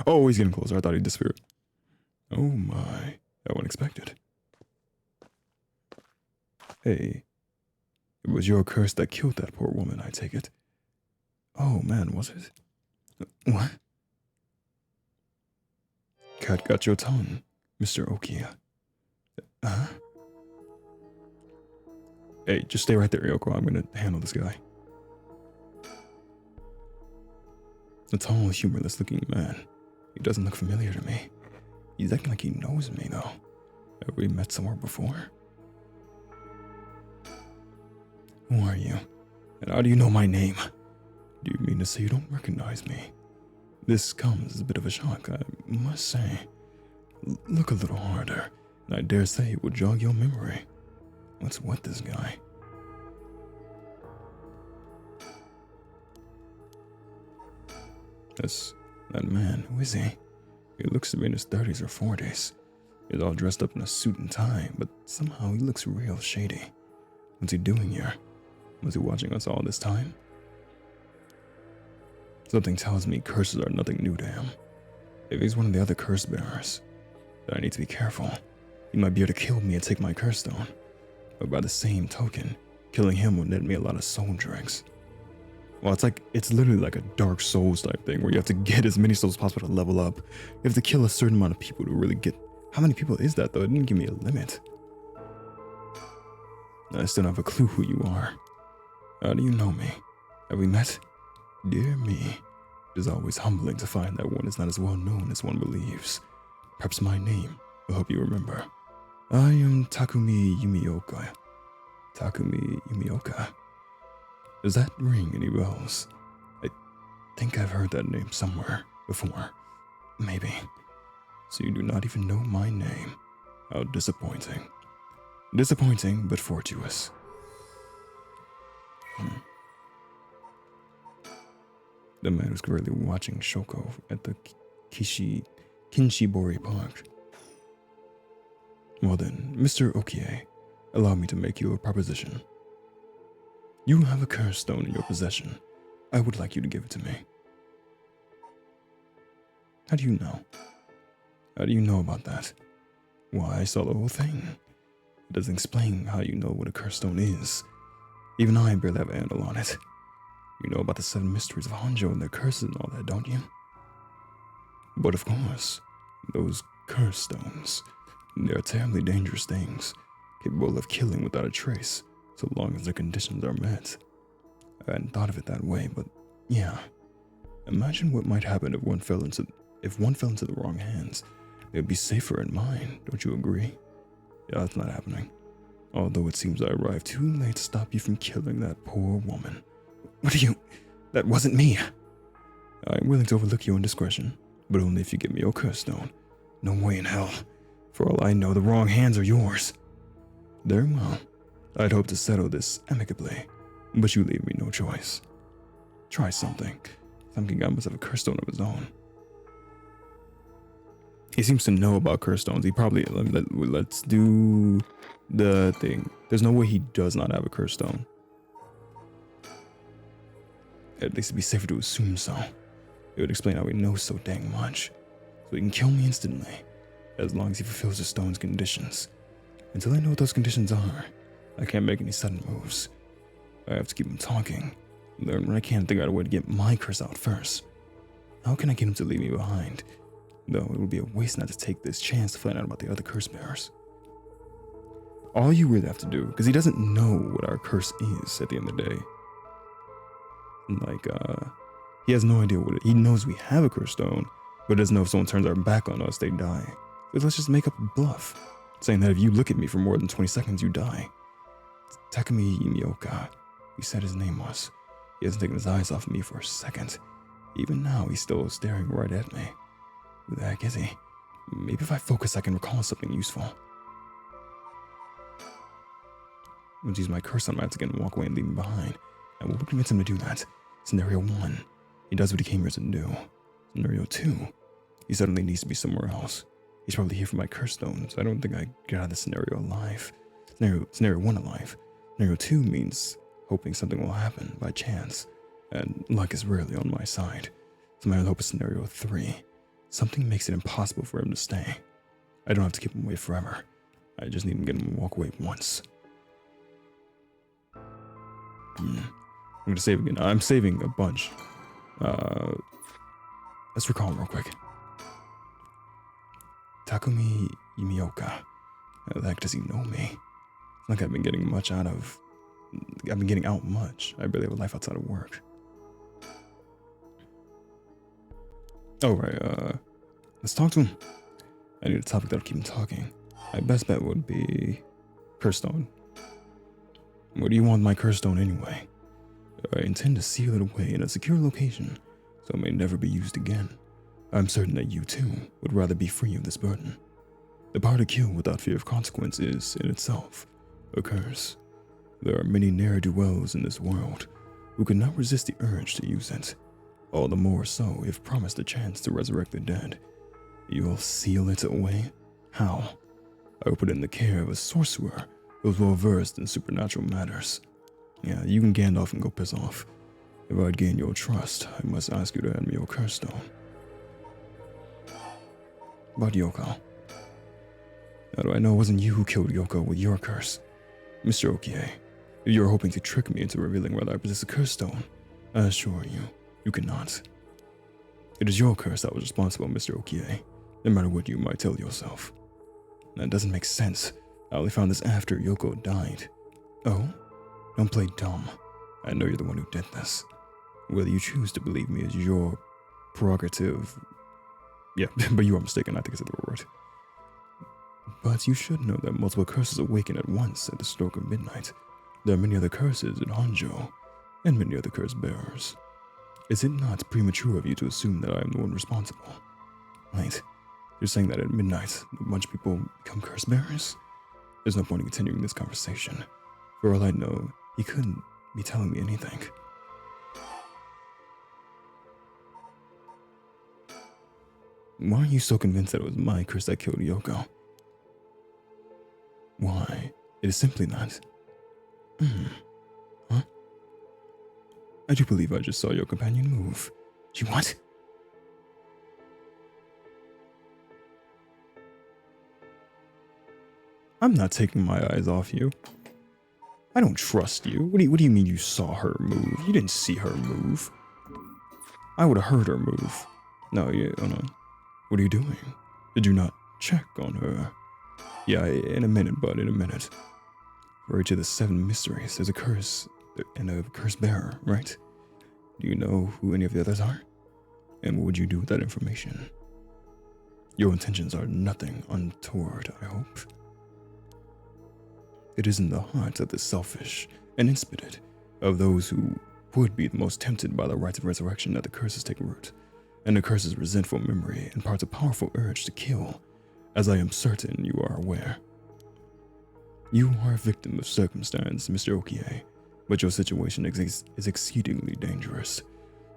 Speaker 1: Oh, he's getting closer. I thought he'd disappear. Oh my, that one expected. Hey, it was your curse that killed that poor woman, I take it. Oh man, was it? What? Cat got your tongue, Mr. Okia. Huh? Hey, just stay right there, Yoko. I'm gonna handle this guy. A tall, humorless looking man. He doesn't look familiar to me. He's acting like he knows me, though. Have we met somewhere before? Who are you? And how do you know my name? Do you mean to say you don't recognize me? This comes as a bit of a shock, I must say. Look a little harder, and I dare say it will jog your memory. What's with this guy? That man, who is he? He looks to be in his 30s or 40s. He's all dressed up in a suit and tie, but somehow he looks real shady. What's he doing here? Was he watching us all this time? Something tells me curses are nothing new to him. If he's one of the other curse bearers, then I need to be careful. He might be able to kill me and take my curse stone.
Speaker 2: but by the same token, killing him will net me a lot of soul drinks. Well, it's literally like a Dark Souls type thing where you have to get as many souls as possible to level up. You have to kill a certain amount of people to really get. How many people is that though? It didn't give me a limit. I still don't have a clue who you are. How do you know me? Have we met? Dear me, it is always humbling to find that one is not as well known as one believes. Perhaps my name will help you remember. I am Takumi Yumioka. Takumi Yumioka. Does that ring any bells? I think I've heard that name somewhere before. Maybe. So you do not even know my name. How disappointing. Disappointing, but fortuitous. The man was currently watching Shoko at the Kinshibori Park. Well then, Mr. Okie, allow me to make you a proposition. You have a curse stone in your possession. I would like you to give it to me. How do you know? How do you know about that? Why, I saw the whole thing. It doesn't explain how you know what a curse stone is. Even I barely have a handle on it. You know about the 7 mysteries of Hanjo and their curses and all that, don't you? But of course, those curse stones, they're terribly dangerous things, capable of killing without a trace, so long as the conditions are met. I hadn't thought of it that way, but yeah. Imagine what might happen if one fell into the wrong hands. It would be safer in mine, don't you agree? Yeah, that's not happening. Although it seems I arrived too late to stop you from killing that poor woman. What are you? That wasn't me. I'm willing to overlook your indiscretion, but only if you give me your curse stone. No way in hell. For all I know, the wrong hands are yours. Very well. I'd hope to settle this amicably, but you leave me no choice. Try something. Some guy must have a curse stone of his own. He seems to know about curse stones. He probably, let's do the thing. There's no way he does not have a curse stone. At least it'd be safer to assume so. It would explain how he knows so dang much. So he can kill me instantly, as long as he fulfills the stone's conditions. Until I know what those conditions are, I can't make any sudden moves. I have to keep him talking, learn what I can, figure out a way to get my curse out first. How can I get him to leave me behind? Though it would be a waste not to take this chance to find out about the other curse bearers. All you really have to do, because he doesn't know what our curse is at the end of the day. He has no idea what it is. He knows we have a curse stone, but doesn't know if someone turns their back on us, they die. So let's just make up a bluff, saying that if you look at me for more than 20 seconds, you die. It's Takumi Yumioka. He said his name was. He hasn't taken his eyes off me for a second. Even now, he's still staring right at me. Who the heck is he? Maybe if I focus, I can recall something useful. I'm going to use my curse on Matt again and walk away and leave him behind. And what would convince him to do that? Scenario 1, he does what he came here to do. Scenario 2, he suddenly needs to be somewhere else. He's probably here for my curse stone, so I don't think I get out of this scenario alive. Scenario 1 alive. Scenario 2 means hoping something will happen by chance, and luck is rarely on my side. So my hope is scenario 3. Something makes it impossible for him to stay. I don't have to keep him away forever. I just need to get him to walk away once. I'm gonna save again. I'm saving a bunch. Let's recall real quick. Takumi Yumioka. How the heck does he know me? It's like I've been getting out much. I barely have a life outside of work. Oh, right, let's talk to him. I need a topic that'll keep him talking. My best bet would be curse stone. What do you want my curse stone anyway? I intend to seal it away in a secure location, so it may never be used again. I'm certain that you too would rather be free of this burden. The power to kill without fear of consequence is, in itself, a curse. There are many ne'er-do-wells in this world who could not resist the urge to use it, all the more so if promised a chance to resurrect the dead. You'll seal it away? How? I will put it in the care of a sorcerer who's well versed in supernatural matters. Yeah, you can Gandalf and go piss off. If I'd gain your trust, I must ask you to hand me your curse stone. About Yoko. How do I know it wasn't you who killed Yoko with your curse?
Speaker 1: Mr. Okie, if you are hoping to trick me into revealing whether I possess a curse stone, I assure you, you cannot. It is your curse that was responsible, Mr. Okie, no matter what you might tell yourself. That doesn't make sense. I only found this after Yoko died. Oh? Don't play dumb. I know you're the one who did this. Whether you choose to believe me is your prerogative. Yeah, but you are mistaken. I think I said the word. But you should know that multiple curses awaken at once at the stroke of midnight. There are many other curses in Hanjo, and many other curse bearers. Is it not premature of you to assume that I am the one responsible? Wait, you're saying that at midnight, a bunch of people become curse bearers? There's no point in continuing this conversation. For all I know, he couldn't be telling me anything. Why are you so convinced that it was my curse that killed Yoko? Why? It is simply that. Huh? I do believe I just saw your companion move. She what? I'm not taking my eyes off you. I don't trust you. What do you mean you saw her move? You didn't see her move. I would have heard her move. No, oh no. What are you doing? Did you not check on her? Yeah, in a minute, bud, in a minute. For each of the 7 mysteries, there's a curse and a curse bearer, right? Do you know who any of the others are? And what would you do with that information? Your intentions are nothing untoward, I hope. It is in the hearts of the selfish and inspired, of those who would be the most tempted by the rites of resurrection that the curses take root, and the curse's resentful memory imparts a powerful urge to kill, as I am certain you are aware. You are a victim of circumstance, Mr. Okie, but your situation is exceedingly dangerous.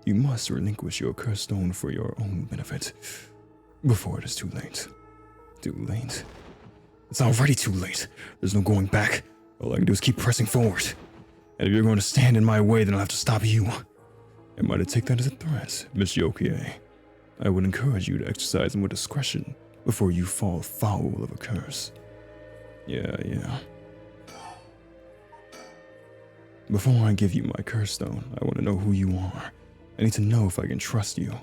Speaker 1: You must relinquish your curse stone for your own benefit, before it is too late. Too late? It's already too late. There's no going back. All I can do is keep pressing forward. And if you're going to stand in my way, then I'll have to stop you. Am I to take that as a threat, Miss Yokie? I would encourage you to exercise more discretion before you fall foul of a curse. Yeah. Before I give you my curse stone, I want to know who you are. I need to know if I can trust you.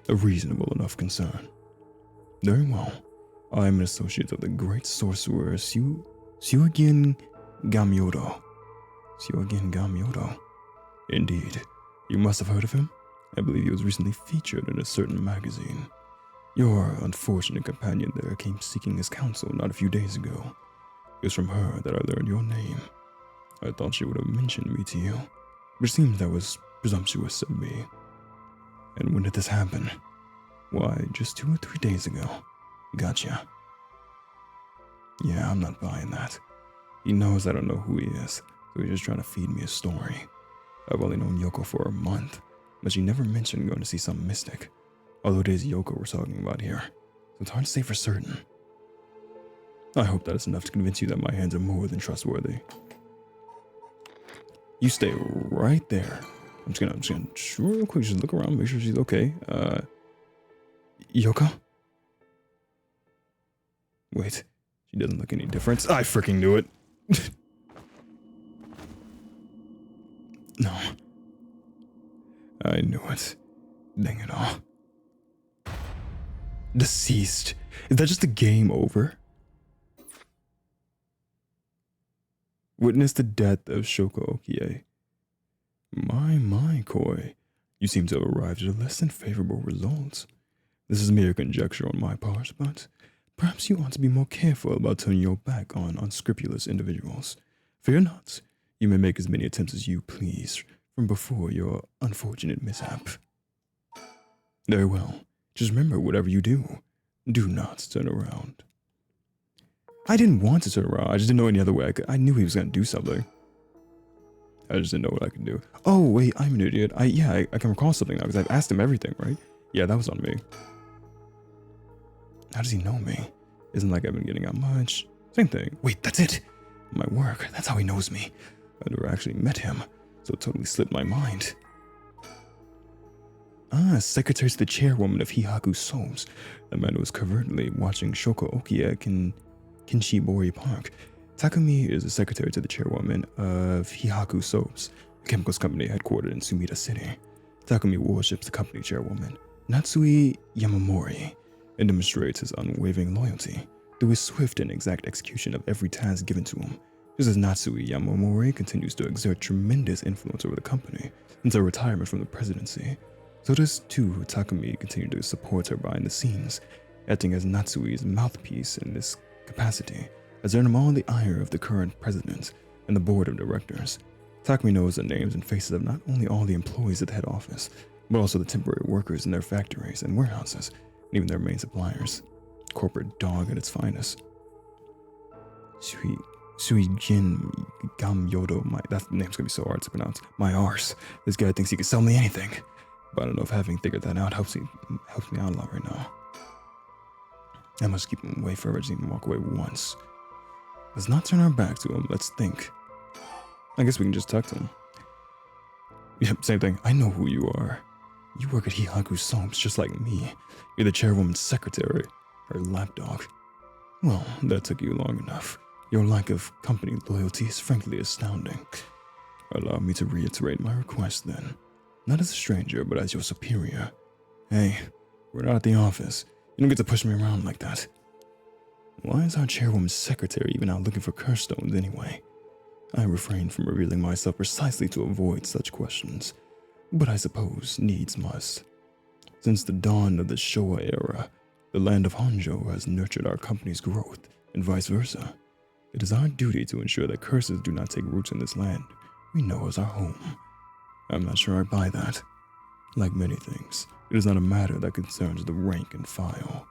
Speaker 1: A reasonable enough concern. Very well. I am an associate of the great sorcerer Suigen Gamyodo. Suigen Gamyodo. Indeed. You must have heard of him. I believe he was recently featured in a certain magazine. Your unfortunate companion there came seeking his counsel not a few days ago. It was from her that I learned your name. I thought she would have mentioned me to you, but it seems that was presumptuous of me. And when did this happen? Why, just 2 or 3 days ago. Gotcha. Yeah, I'm not buying that. He knows I don't know who he is, so he's just trying to feed me a story. I've only known Yoko for a month, but she never mentioned going to see some mystic, although it is Yoko we're talking about here, so it's hard to say for certain. I hope that is enough to convince you that my hands are more than trustworthy. You stay right there. I'm just gonna real quick, just look around, make sure she's okay. Yoko? Wait, she doesn't look any different. I freaking knew it. No. I knew it. Dang it all. Deceased. Is that just a game over? Witness the death of Shoko Okie. My, Koi. You seem to have arrived at a less than favorable result. This is mere conjecture on my part, but perhaps you ought to be more careful about turning your back on unscrupulous individuals. Fear not. You may make as many attempts as you please from before your unfortunate mishap. Very well. Just remember, whatever you do, do not turn around. I didn't want to turn around. I just didn't know any other way. I knew he was going to do something. I just didn't know what I could do. Oh, wait, I'm an idiot. I can recall something now because I've asked him everything, right? Yeah, that was on me. How does he know me? Isn't like I've been getting out much. Same thing. Wait, that's it. My work. That's how he knows me. I never actually met him, so it totally slipped my mind. Ah, secretary to the chairwoman of Hihaku Souls. The man who was covertly watching Shoko Okie
Speaker 2: Kinshibori Park. Takumi is the secretary to the chairwoman of Hihaku Soaps, a chemicals company headquartered in Sumida City. Takumi worships the company chairwoman, Natsui Yamamori, and demonstrates his unwavering loyalty through his swift and exact execution of every task given to him. Just as Natsui Yamamori continues to exert tremendous influence over the company until retirement from the presidency, so does too Takumi continue to support her behind the scenes, acting as Natsui's mouthpiece in this capacity, has earned him all the ire of the current president and the board of directors. Takumi knows the names and faces of not only all the employees at the head office, but also the temporary workers in their factories and warehouses, and even their main suppliers. Corporate dog at its finest. Suijin Gamyodo, that name's gonna be so hard to pronounce. My arse. This guy thinks he can sell me anything. But I don't know if having figured that out helps me out a lot right now. I must keep him away forever, just even walk away once. Let's not turn our back to him, let's think. I guess we can just talk to him. Yep, same thing. I know who you are. You work at Hihaku Soaps just like me. You're the chairwoman's secretary, her lapdog. Well, that took you long enough. Your lack of company loyalty is frankly astounding. Allow me to reiterate my request then. Not as a stranger, but as your superior. Hey, we're not at the office. You don't get to push me around like that. Why is our chairwoman's secretary even out looking for curse stones anyway? I refrain from revealing myself precisely to avoid such questions, but I suppose needs must. Since the dawn of the Showa era, the land of Honjo has nurtured our company's growth, and vice versa. It is our duty to ensure that curses do not take roots in this land we know as our home. I'm not sure I buy that. Like many things, it is not a matter that concerns the rank and file.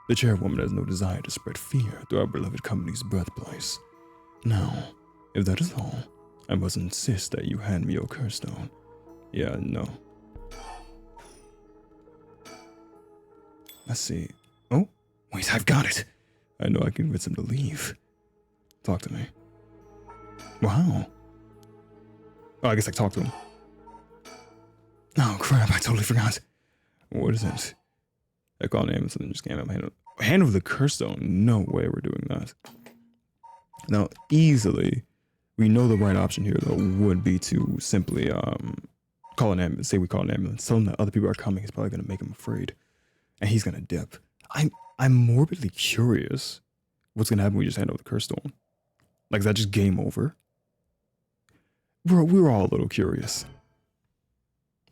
Speaker 2: The chairwoman has no desire to spread fear through our beloved company's birthplace. Now, if that is all, I must insist that you hand me your curse stone. Yeah, no. Let's see. Oh, wait, I've got it. I know I can convince him to leave. Talk to me. Wow. Oh, I guess I talked to him. Oh, crap, I totally forgot. What is it? I called an ambulance and just came up. Hand over the curse stone. No way we're doing that. Now, easily, we know the right option here, though, would be to simply call an ambulance. Say we call an ambulance. Tell him that other people are coming. It's probably going to make him afraid. And he's going to dip. I'm morbidly curious what's going to happen when we just hand over the curse stone. Like, is that just game over? We're all a little curious.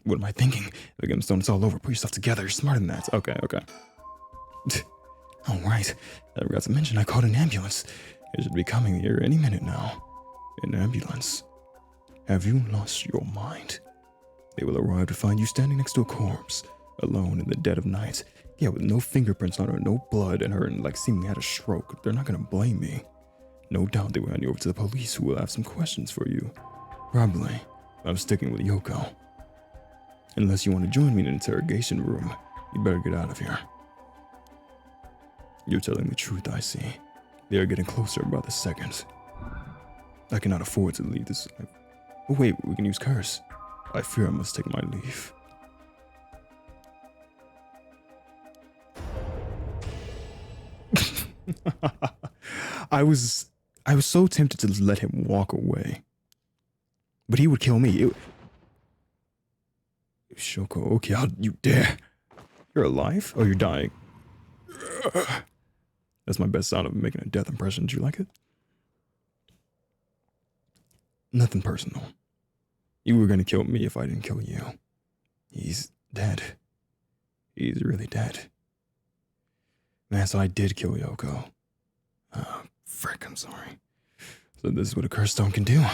Speaker 2: What am I thinking? Look at him, stone, it's all over. Put yourself together. You're smarter than that. Okay. All right. I forgot to mention I called an ambulance. It should be coming here any minute now. An ambulance. Have you lost your mind? They will arrive to find you standing next to a corpse, alone in the dead of night. Yeah, with no fingerprints on her, no blood, and her like seemingly had a stroke. They're not gonna blame me. No doubt they will hand you over to the police, who will have some questions for you. Probably. I'm sticking with Yoko. Unless you want to join me in an interrogation room, you better get out of here. You're telling the truth, I see. They are getting closer by the second. I cannot afford to leave this. Oh wait, we can use curse. I fear I must take my leave. I was so tempted to just let him walk away. But he would kill me. Shoko, okay, you dare. You're alive? Oh, you're dying. That's my best sound of making a death impression. Did you like it? Nothing personal. You were gonna kill me if I didn't kill you. He's dead. He's really dead. Man, so I did kill Yoko. Oh, frick, I'm sorry. So this is what a curse stone can do.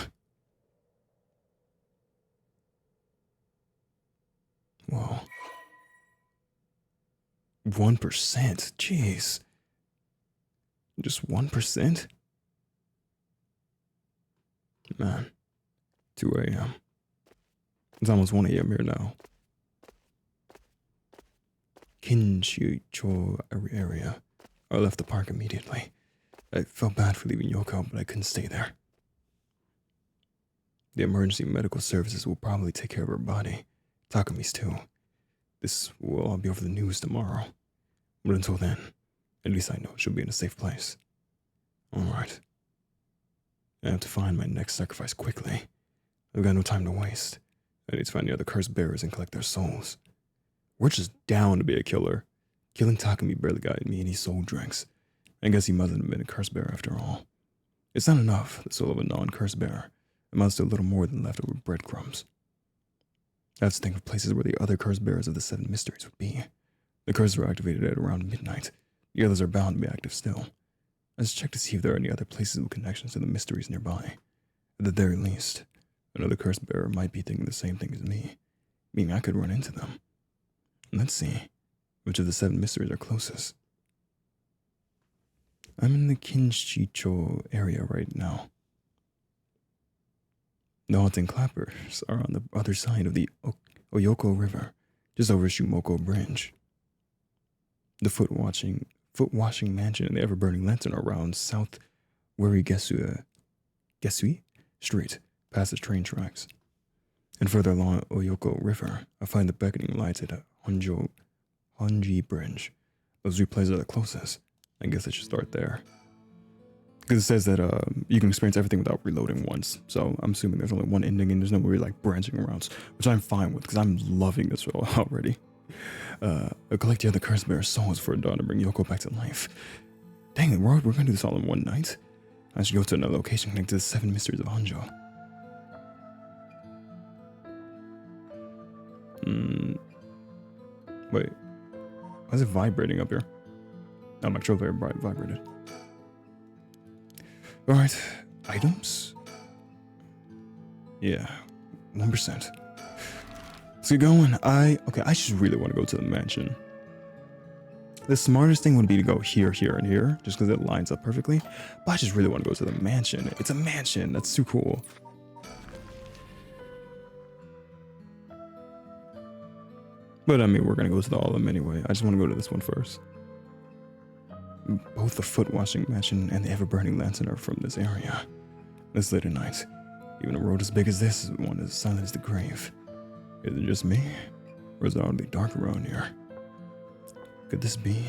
Speaker 2: Whoa. 1%? Jeez. Just 1%? Man. 2 a.m. It's almost 1 a.m. here now. Kinshicho area. I left the park immediately. I felt bad for leaving Yoko, but I couldn't stay there. The emergency medical services will probably take care of her body. Takumi's too. This will all be over the news tomorrow. But until then, at least I know she'll be in a safe place.
Speaker 1: Alright. I have to find my next sacrifice quickly. I've got no time to waste. I need to find the other cursed bearers and collect their souls. We're just down to be a killer. Killing Takumi barely got me any soul drinks. I guess he mustn't have been a curse bearer after all. It's not enough, the soul of a non-curse bearer. It amounts to a little more than leftover breadcrumbs. I have to think of places where the other curse bearers of the 7 mysteries would be. The curses were activated at around midnight. The others are bound to be active still. Let's check to see if there are any other places with connections to the mysteries nearby. At the very least, another curse bearer might be thinking the same thing as me, meaning I could run into them. Let's see, which of the 7 mysteries are closest. I'm in the Kinshicho area right now. The haunting clappers are on the other side of the Oyoko River, just over Shumoko Bridge. The foot washing mansion and the ever-burning lantern are around South Warigesui Street, past the train tracks. And further along Oyoko River, I find the beckoning lights at Honji Bridge. Those 3 places are the closest. I guess I should start there. Because it says that you can experience everything without reloading once. So I'm assuming there's only one ending and there's no way like branching around, which I'm fine with because I'm loving this already. Collect the other curse bearer souls for a dawn to bring Yoko back to life. Dang it, we're gonna do this all in one night. I should go to another location connected to the 7 mysteries of Hanjo. Wait. Why is it vibrating up here? Oh, my controller vibrated. Alright, items? Yeah, 1%. Let's get going. I just really want to go to the mansion. The smartest thing would be to go here, here, and here, just because it lines up perfectly. But I just really want to go to the mansion. It's a mansion. That's too cool. But I mean, we're going to go to all of them anyway. I just want to go to this one first. Both the foot washing mansion and the ever-burning lantern are from this area. This late at night, even a road as big as this is one as silent as the grave. Is it just me? Or is it oddly dark around here? Could this be?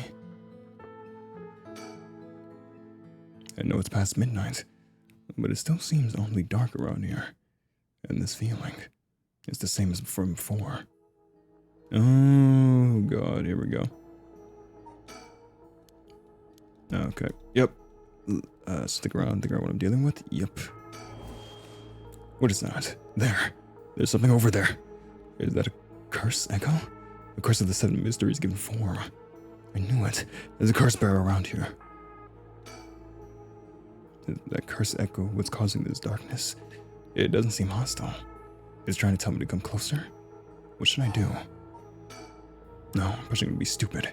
Speaker 1: I know it's past midnight, but it still seems oddly dark around here. And this feeling is the same as from before. Oh god, here we go. Okay, yep. Stick around, figure out what I'm dealing with. Yep. What is that? There's something over there. Is that a curse echo? The curse of the 7 mysteries given form. I knew it. There's a curse bearer around here. That curse echo, what's causing this darkness? It doesn't seem hostile. It's trying to tell me to come closer. What should I do? No, pushing would be stupid.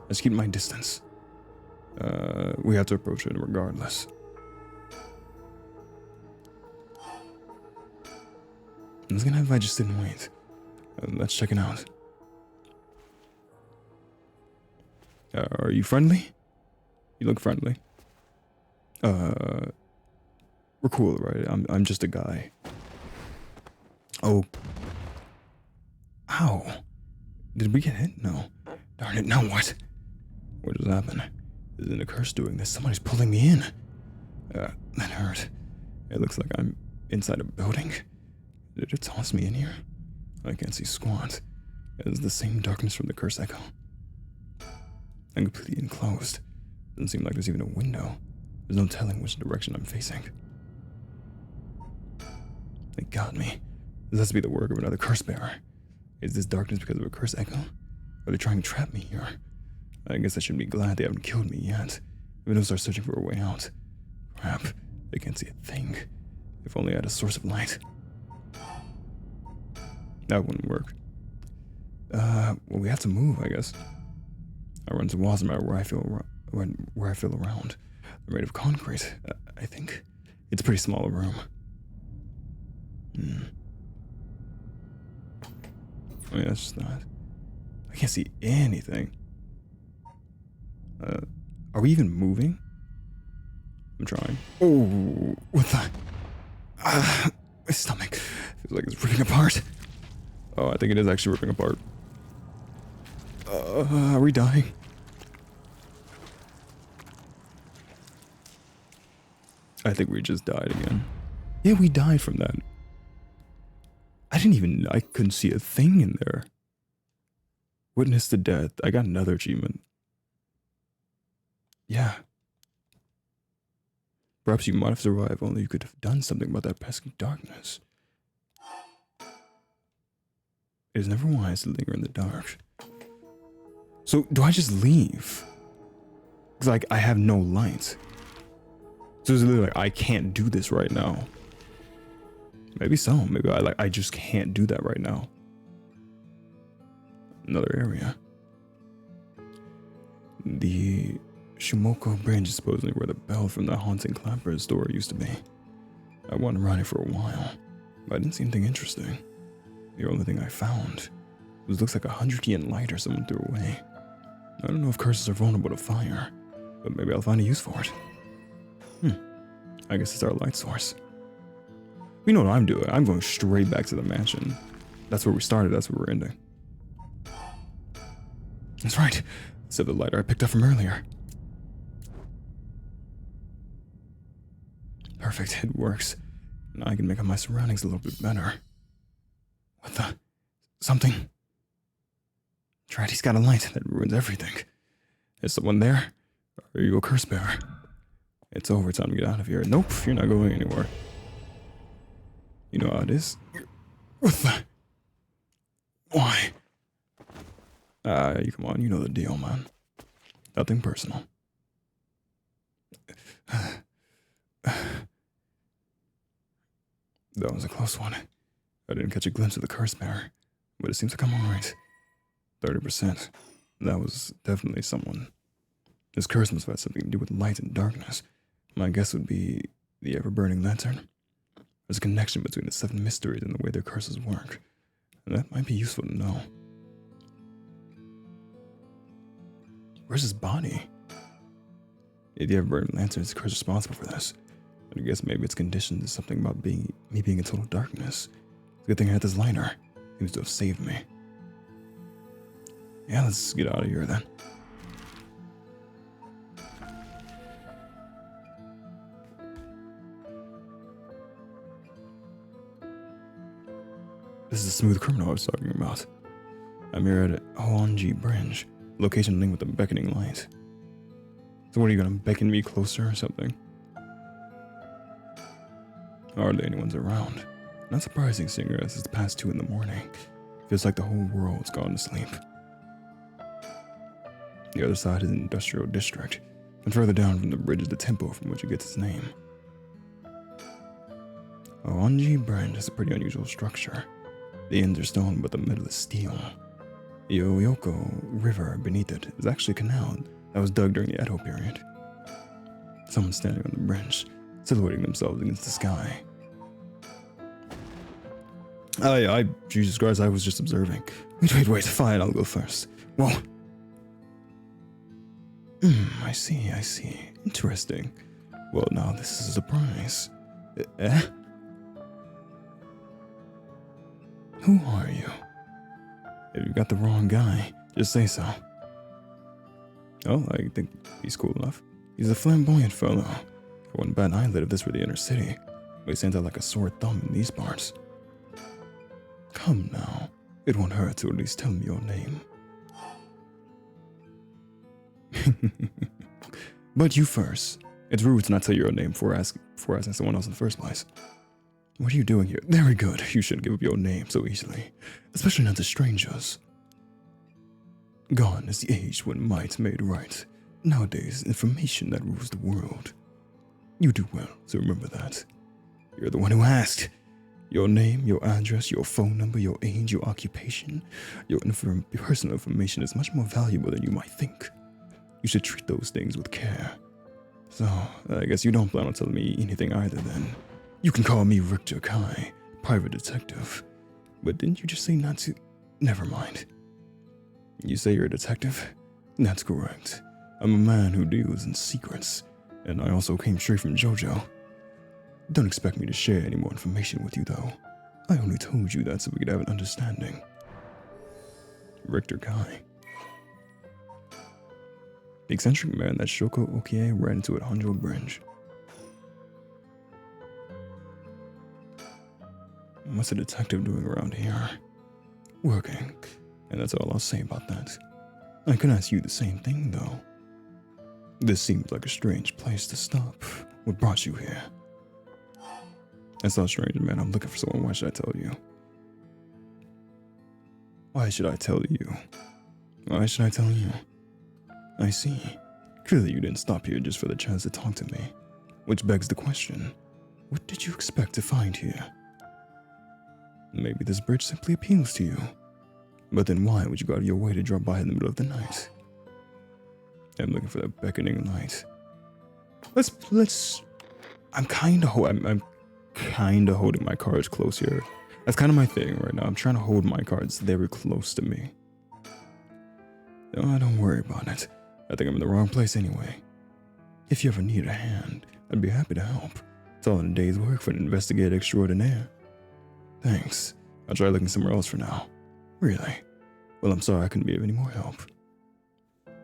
Speaker 1: Let's keep my distance. We have to approach it regardless. I was gonna have if I just didn't wait. Let's check it out. Are you friendly? You look friendly. We're cool, right? I'm just a guy. Oh. Ow. Did we get hit? No. Darn it, now what? What just happened? Isn't a curse doing this? Somebody's pulling me in. That hurt. It looks like I'm inside a building. Did it toss me in here? I can't see squat. It's the same darkness from the curse echo. I'm completely enclosed. Doesn't seem like there's even a window. There's no telling which direction I'm facing. They got me. This has to be the work of another curse bearer. Is this darkness because of a curse echo? Are they trying to trap me here? I guess I should be glad they haven't killed me yet. Even if they're searching for a way out. Crap, they can't see a thing. If only I had a source of light. That wouldn't work. Well, we have to move, I guess. I run to walls no matter where I feel around. They're made of concrete, I think. It's a pretty small room. Oh yeah, it's just not. I can't see anything. Are we even moving? I'm trying. Oh, what the? My stomach feels like it's ripping apart. Oh, I think it is actually ripping apart. Are we dying?
Speaker 2: I think we just died again. Yeah, we died from that. I couldn't see a thing in there. Witness to death. I got another achievement. Yeah. Perhaps you might have survived, only you could have done something about that pesky darkness. It is never wise to linger in the dark. So, do I just leave? Because, like, I have no light. So it's literally like, I can't do this right now. Maybe so. Maybe I just can't do that right now. Another area. The Shumoko branch is supposedly where the bell from the haunting clapper store used to be. I wanted around it for a while, but I didn't see anything interesting. The only thing I found was looks like 100 yen lighter someone threw away. I don't know if curses are vulnerable to fire, but maybe I'll find a use for it. I guess it's our light source. You know what I'm doing? I'm going straight back to the mansion. That's where we started, that's where we're ending. That's right. So the lighter I picked up from earlier. Perfect, it works. Now I can make up my surroundings a little bit better. What the? Something? Tried, he's got a light that ruins everything. Is someone there? Or are you a curse bearer? It's over, time to get out of here. Nope, you're not going anywhere. You know how it is? What the? Why? You come on, you know the deal, man. Nothing personal. That was a close one. I didn't catch a glimpse of the curse bearer, but it seems to come alright. 30%. That was definitely someone. This curse must have had something to do with light and darkness. My guess would be the ever-burning lantern. There's a connection between the 7 mysteries and the way their curses work. And that might be useful to know. Where's his body? Yeah, the ever-burning lantern is the curse responsible for this. And I guess maybe it's conditioned to something about me being in total darkness. It's a good thing I had this lighter. It seems to have saved me. Yeah, let's get out of here then. This is the smooth criminal I was talking about. I'm here at Hoonji Branch, location linked with a beckoning light. So what, are you gonna beckon me closer or something? Hardly anyone's around. Not surprising, seeing as it's past 2 in the morning. Feels like the whole world's gone to sleep. The other side is an industrial district, and further down from the bridge is the temple from which it gets its name. Hoonji Branch is a pretty unusual structure. The ends are stone, but the middle is steel. The Oyoko River beneath it is actually a canal that was dug during the Edo period. Someone standing on the bridge, silhouetting themselves against the sky. Jesus Christ, I was just observing. Wait, fine, I'll go first. Whoa. I see. Interesting. Well, now this is a surprise. Who are you? If you got the wrong guy, just say so. Oh, I think he's cool enough. He's a flamboyant fellow. I wouldn't bat an eyelid if this were the inner city, but he stands out like a sore thumb in these parts. Come now, it won't hurt to at least tell me your name. But you first. It's rude to not tell your name before asking someone else in the first place. What are you doing here? Very good. You shouldn't give up your name so easily, especially not to strangers. Gone is the age when might made right. Nowadays, information that rules the world. You do well to remember that. You're the one who asked. Your name, your address, your phone number, your age, your occupation, your personal information is much more valuable than you might think. You should treat those things with care. So, I guess you don't plan on telling me anything either then. You can call me Richter Kai, private detective. But didn't you just say not to? Never mind. You say you're a detective? That's correct. I'm a man who deals in secrets, and I also came straight from JoJo. Don't expect me to share any more information with you, though. I only told you that so we could have an understanding. Richter Kai. The eccentric man that Shoko Okie ran into at Honjo Branch.
Speaker 1: What's a detective doing around here? Working. And that's all I'll say about that. I can ask you the same thing, though. This seems like a strange place to stop. What brought you here? That's not strange, man. I'm looking for someone. Why should I tell you? Why should I tell you? Why should I tell you? I see. Clearly you didn't stop here just for the chance to talk to me. Which begs the question, what did you expect to find here? Maybe this bridge simply appeals to you. But then why would you go out of your way to drop by in the middle of the night? I'm looking for that beckoning light. I'm kind of holding my cards close here. That's kind of my thing right now. I'm trying to hold my cards very close to me. Oh, don't worry about it. I think I'm in the wrong place anyway. If you ever need a hand, I'd be happy to help. It's all in a day's work for an investigator extraordinaire. Thanks. I'll try looking somewhere else for now. Really? Well, I'm sorry I couldn't be of any more help.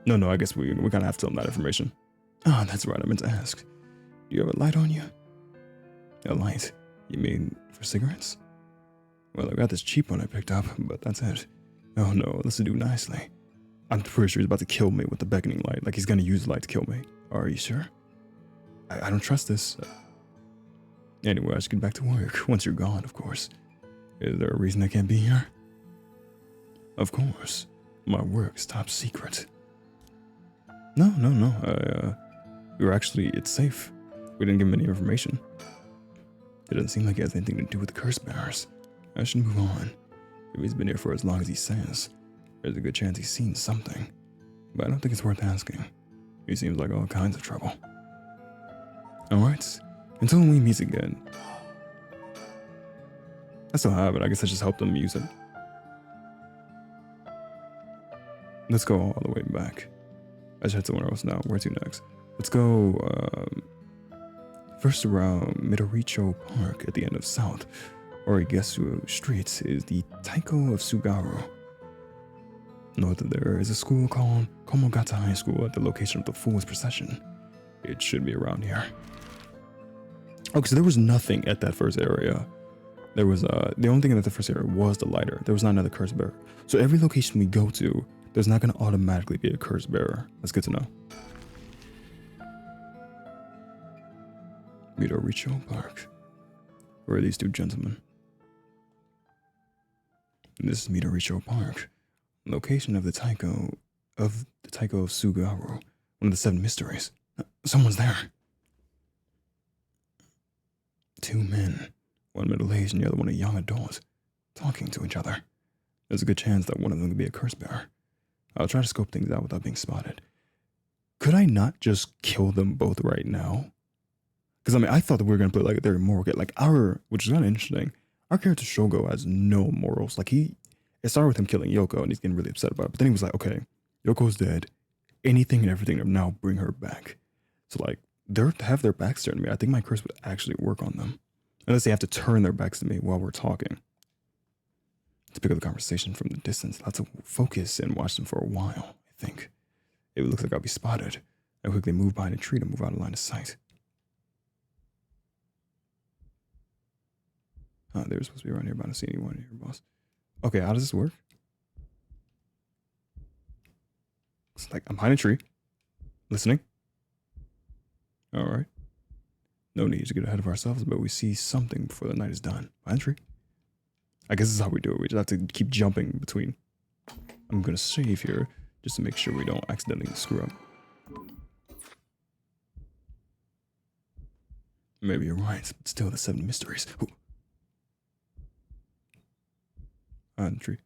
Speaker 1: No, I guess we kind of have to tell them that information. Ah, that's right, I meant to ask. Do you have a light on you? A light? You mean for cigarettes? Well, I got this cheap one I picked up, but that's it. Oh no, this will do nicely. I'm pretty sure he's about to kill me with the beckoning light, like he's gonna use the light to kill me. Are you sure? I don't trust this. Anyway, I should get back to work, once you're gone, of course. Is there a reason I can't be here? Of course. My work's top secret. No. It's safe. We didn't give him any information. It doesn't seem like he has anything to do with the curse bearers. I should move on. If he's been here for as long as he says, there's a good chance he's seen something. But I don't think it's worth asking. He seems like all kinds of trouble. Alright, until we meet again. I still have it, I guess I just helped them use it. Let's go all the way back. I should head somewhere else now. Where to next? Let's go, first around Midoricho Park at the end of South Origesu Street is the Taiko of Sugaru. North of there is a school called Komogata High School at the location of the Fool's Procession. It should be around here. Okay, so there was nothing at that first area. There was, the only thing at the first area was the lighter. There was not another curse bearer. So every location we go to, there's not going to automatically be a curse bearer. That's good to know. Midoricho Park. Where are these two gentlemen? This is Midoricho Park, location of the Taiko of Sugaru, one of the 7 mysteries. Someone's there. 2 men, one middle-aged and the other one a young adult, talking to each other. There's a good chance that one of them could be a curse bearer. I'll try to scope things out without being spotted. Could I not just kill them both right now? Because I mean, I thought that we were gonna play like a very moral like which is kind of interesting. Our character Shogo has no morals. Like it started with him killing Yoko and he's getting really upset about it. But then he was like, okay, Yoko's dead. Anything and everything to now bring her back. So like, they have their backs turned to me. I think my curse would actually work on them. Unless they have to turn their backs to me while we're talking. To pick up the conversation from the distance, I'll have to focus and watch them for a while, I think. If it looks like I'll be spotted, I quickly move behind a tree to move out of line of sight. They were supposed to be around here, but I don't see anyone here, boss. Okay, how does this work? It's like I'm behind a tree, listening. All right. No need to get ahead of ourselves, but we see something before the night is done. Behind a tree. I guess this is how we do it. We just have to keep jumping between. I'm gonna save here just to make sure we don't accidentally screw up. Maybe you're right, but still the 7 mysteries. Ooh. The tree.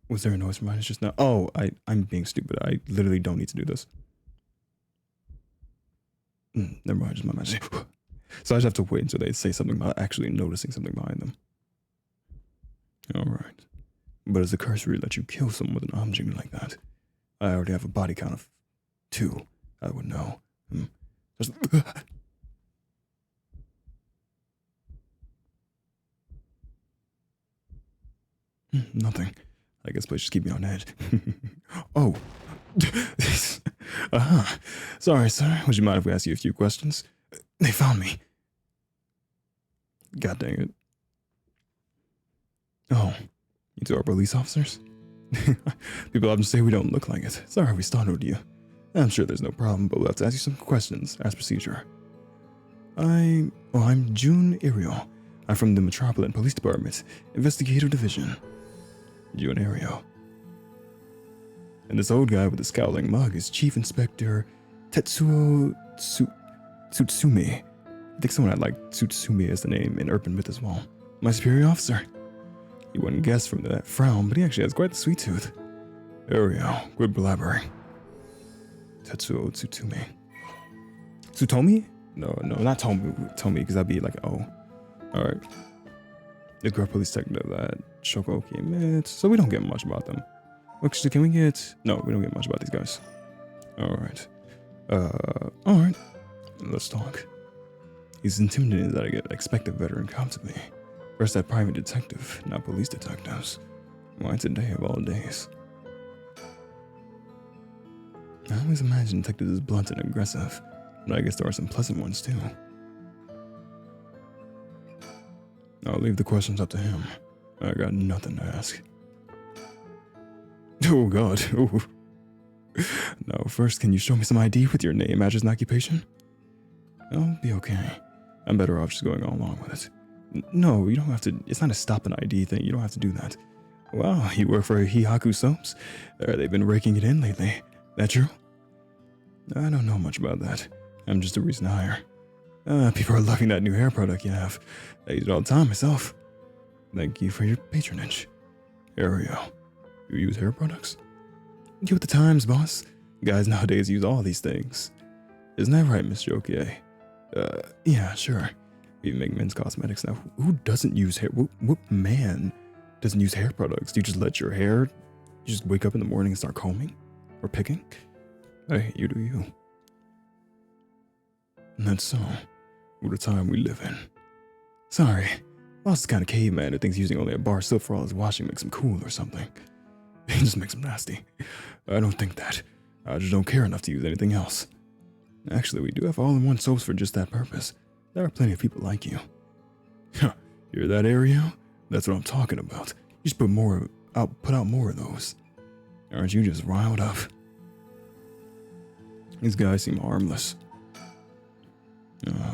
Speaker 1: Was there a noise from behind us just now? Oh, I'm being stupid. I literally don't need to do this. Never mind, just my imagination. So I just have to wait until they say something about actually noticing something behind them. Alright. But does the curse really let you kill someone with an object like that? I already have a body count of 2. I would know. Just nothing. I guess please just keep me on edge. Oh. Sorry, sir. Would you mind if we ask you a few questions? They found me. God dang it.
Speaker 2: Oh, you two are police officers? People often say we don't look like it. Sorry we startled you. I'm sure there's no problem, but we'll have to ask you some questions as procedure. I'm June Ariel. I'm from the Metropolitan Police Department, Investigative Division. June Ariel. And this old guy with the scowling mug is Chief Inspector Tetsuo Tsutsumi. I think someone had like Tsutsumi as the name in urban myth as well. My superior officer. You wouldn't guess from that frown, but he actually has quite the sweet tooth. Ariel, quit blabbering. Tetsuo Tsutsumi. Tsutomi? No, not Tomi, because that'd be like, oh. Alright. The girl police detective at Shokoki admits, so we don't get much about them. Actually, can we get... No, we don't get much about these guys. Alright. Alright. Let's talk. He's intimidated that I expect a veteran come to me. First that private detective, now police detectives. Why today of all days? I always imagine detectives as blunt and aggressive, but I guess there are some pleasant ones too. I'll leave the questions up to him. I got nothing to ask. Oh god, oh. Now first, can you show me some ID with your name, address, and occupation? I'll be okay. I'm better off just going along with it. No, you don't have to. It's not a stop an ID thing. You don't have to do that. Wow, you work for Hihaku Soaps? They've been raking it in lately. That true? I don't know much about that. I'm just a recent hire. People are loving that new hair product you have. I use it all the time myself. Thank you for your patronage. Ariel, you use hair products? Get with the times, boss. Guys nowadays use all these things. Isn't that right, Mr. Okie? Yeah, sure. We make men's cosmetics now. Who doesn't use hair? What man doesn't use hair products? Do you just let your hair... You just wake up in the morning and start combing? Or picking? Hey, you do you. And that's so. What a time we live in. Sorry. Boss is kind of caveman who thinks using only a bar soap for all his washing makes him cool or something. It just makes him nasty. I don't think that. I just don't care enough to use anything else. Actually, we do have all-in-one soaps for just that purpose. There are plenty of people like you. Huh, hear that, Ariel? That's what I'm talking about. You just put out more of those. Aren't you just riled up? These guys seem harmless.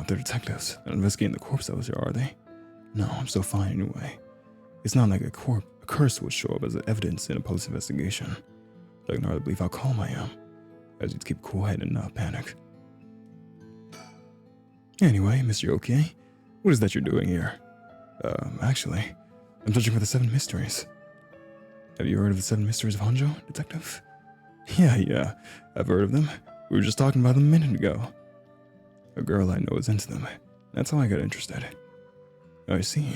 Speaker 2: They're detectives. They're investigating the corpse that was here, are they? No, I'm still fine anyway. It's not like a curse would show up as evidence in a police investigation. I can hardly believe how calm I am. I just keep cool head and not panic. Anyway, Mr. Okie, what is that you're doing here? Actually, I'm searching for the 7 mysteries. Have you heard of the 7 mysteries of Honjo, detective? Yeah, I've heard of them. We were just talking about them a minute ago. A girl I know is into them. That's how I got interested. I see.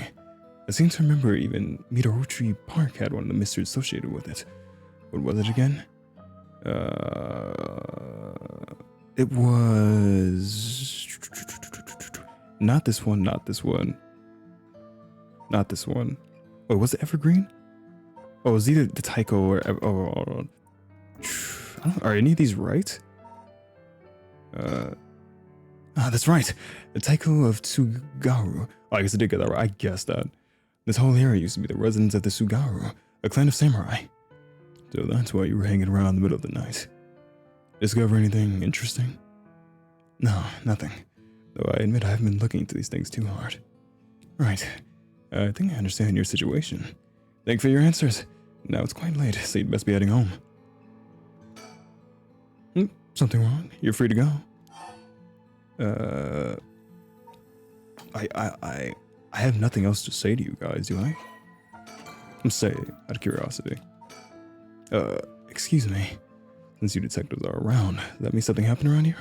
Speaker 2: I seem to remember even Midorichi Park had one of the mysteries associated with it. What was it again? It was... Not this one. Oh, was it Evergreen? Oh, it was either the Taiko or... Are any of these right? That's right. The Taiko of Tsugaru. Oh, I guess I did get that right. I guessed that. This whole area used to be the residence of the Tsugaru, a clan of samurai. So that's why you were hanging around in the middle of the night. Discover anything interesting? No, nothing. Though I admit I haven't been looking into these things too hard. Right. I think I understand your situation. Thank you for your answers. Now it's quite late, so you'd best be heading home. Something wrong? You're free to go. I have nothing else to say to you guys, do I? I'm saying, out of curiosity. Excuse me. Since you detectives are around, does that mean something happened around here?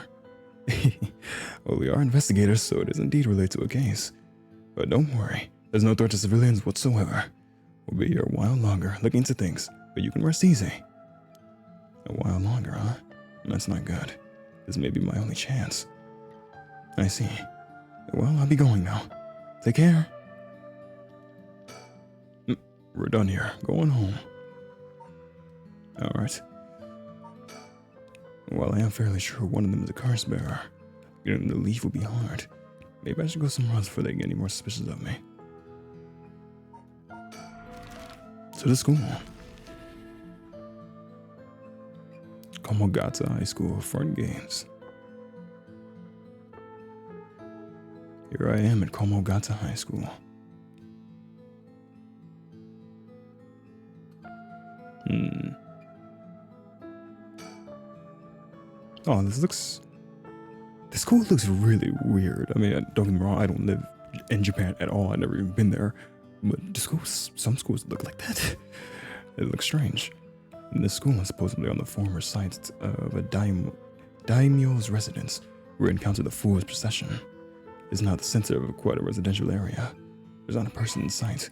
Speaker 2: Well, we are investigators, so it is indeed related to a case. But don't worry, there's no threat to civilians whatsoever. We'll be here a while longer, looking into things, but you can rest easy. A while longer, huh? That's not good. This may be my only chance. I see. Well, I'll be going now. Take care. We're done here. Going home. Alright. While I am fairly sure one of them is a curse bearer, getting them to leave will be hard. Maybe I should go somewhere else before they get any more suspicious of me.
Speaker 1: to the school. Komogata High School front gates. Here I am at Komogata High School. Oh, this school looks really weird. I mean, don't get me wrong, I don't live in Japan at all. I've never even been there. But some schools look like that. It looks strange. And this school is supposedly on the former site of a daimyo's residence, where we encountered the fool's procession. It's now the center of quite a residential area. There's not a person in sight.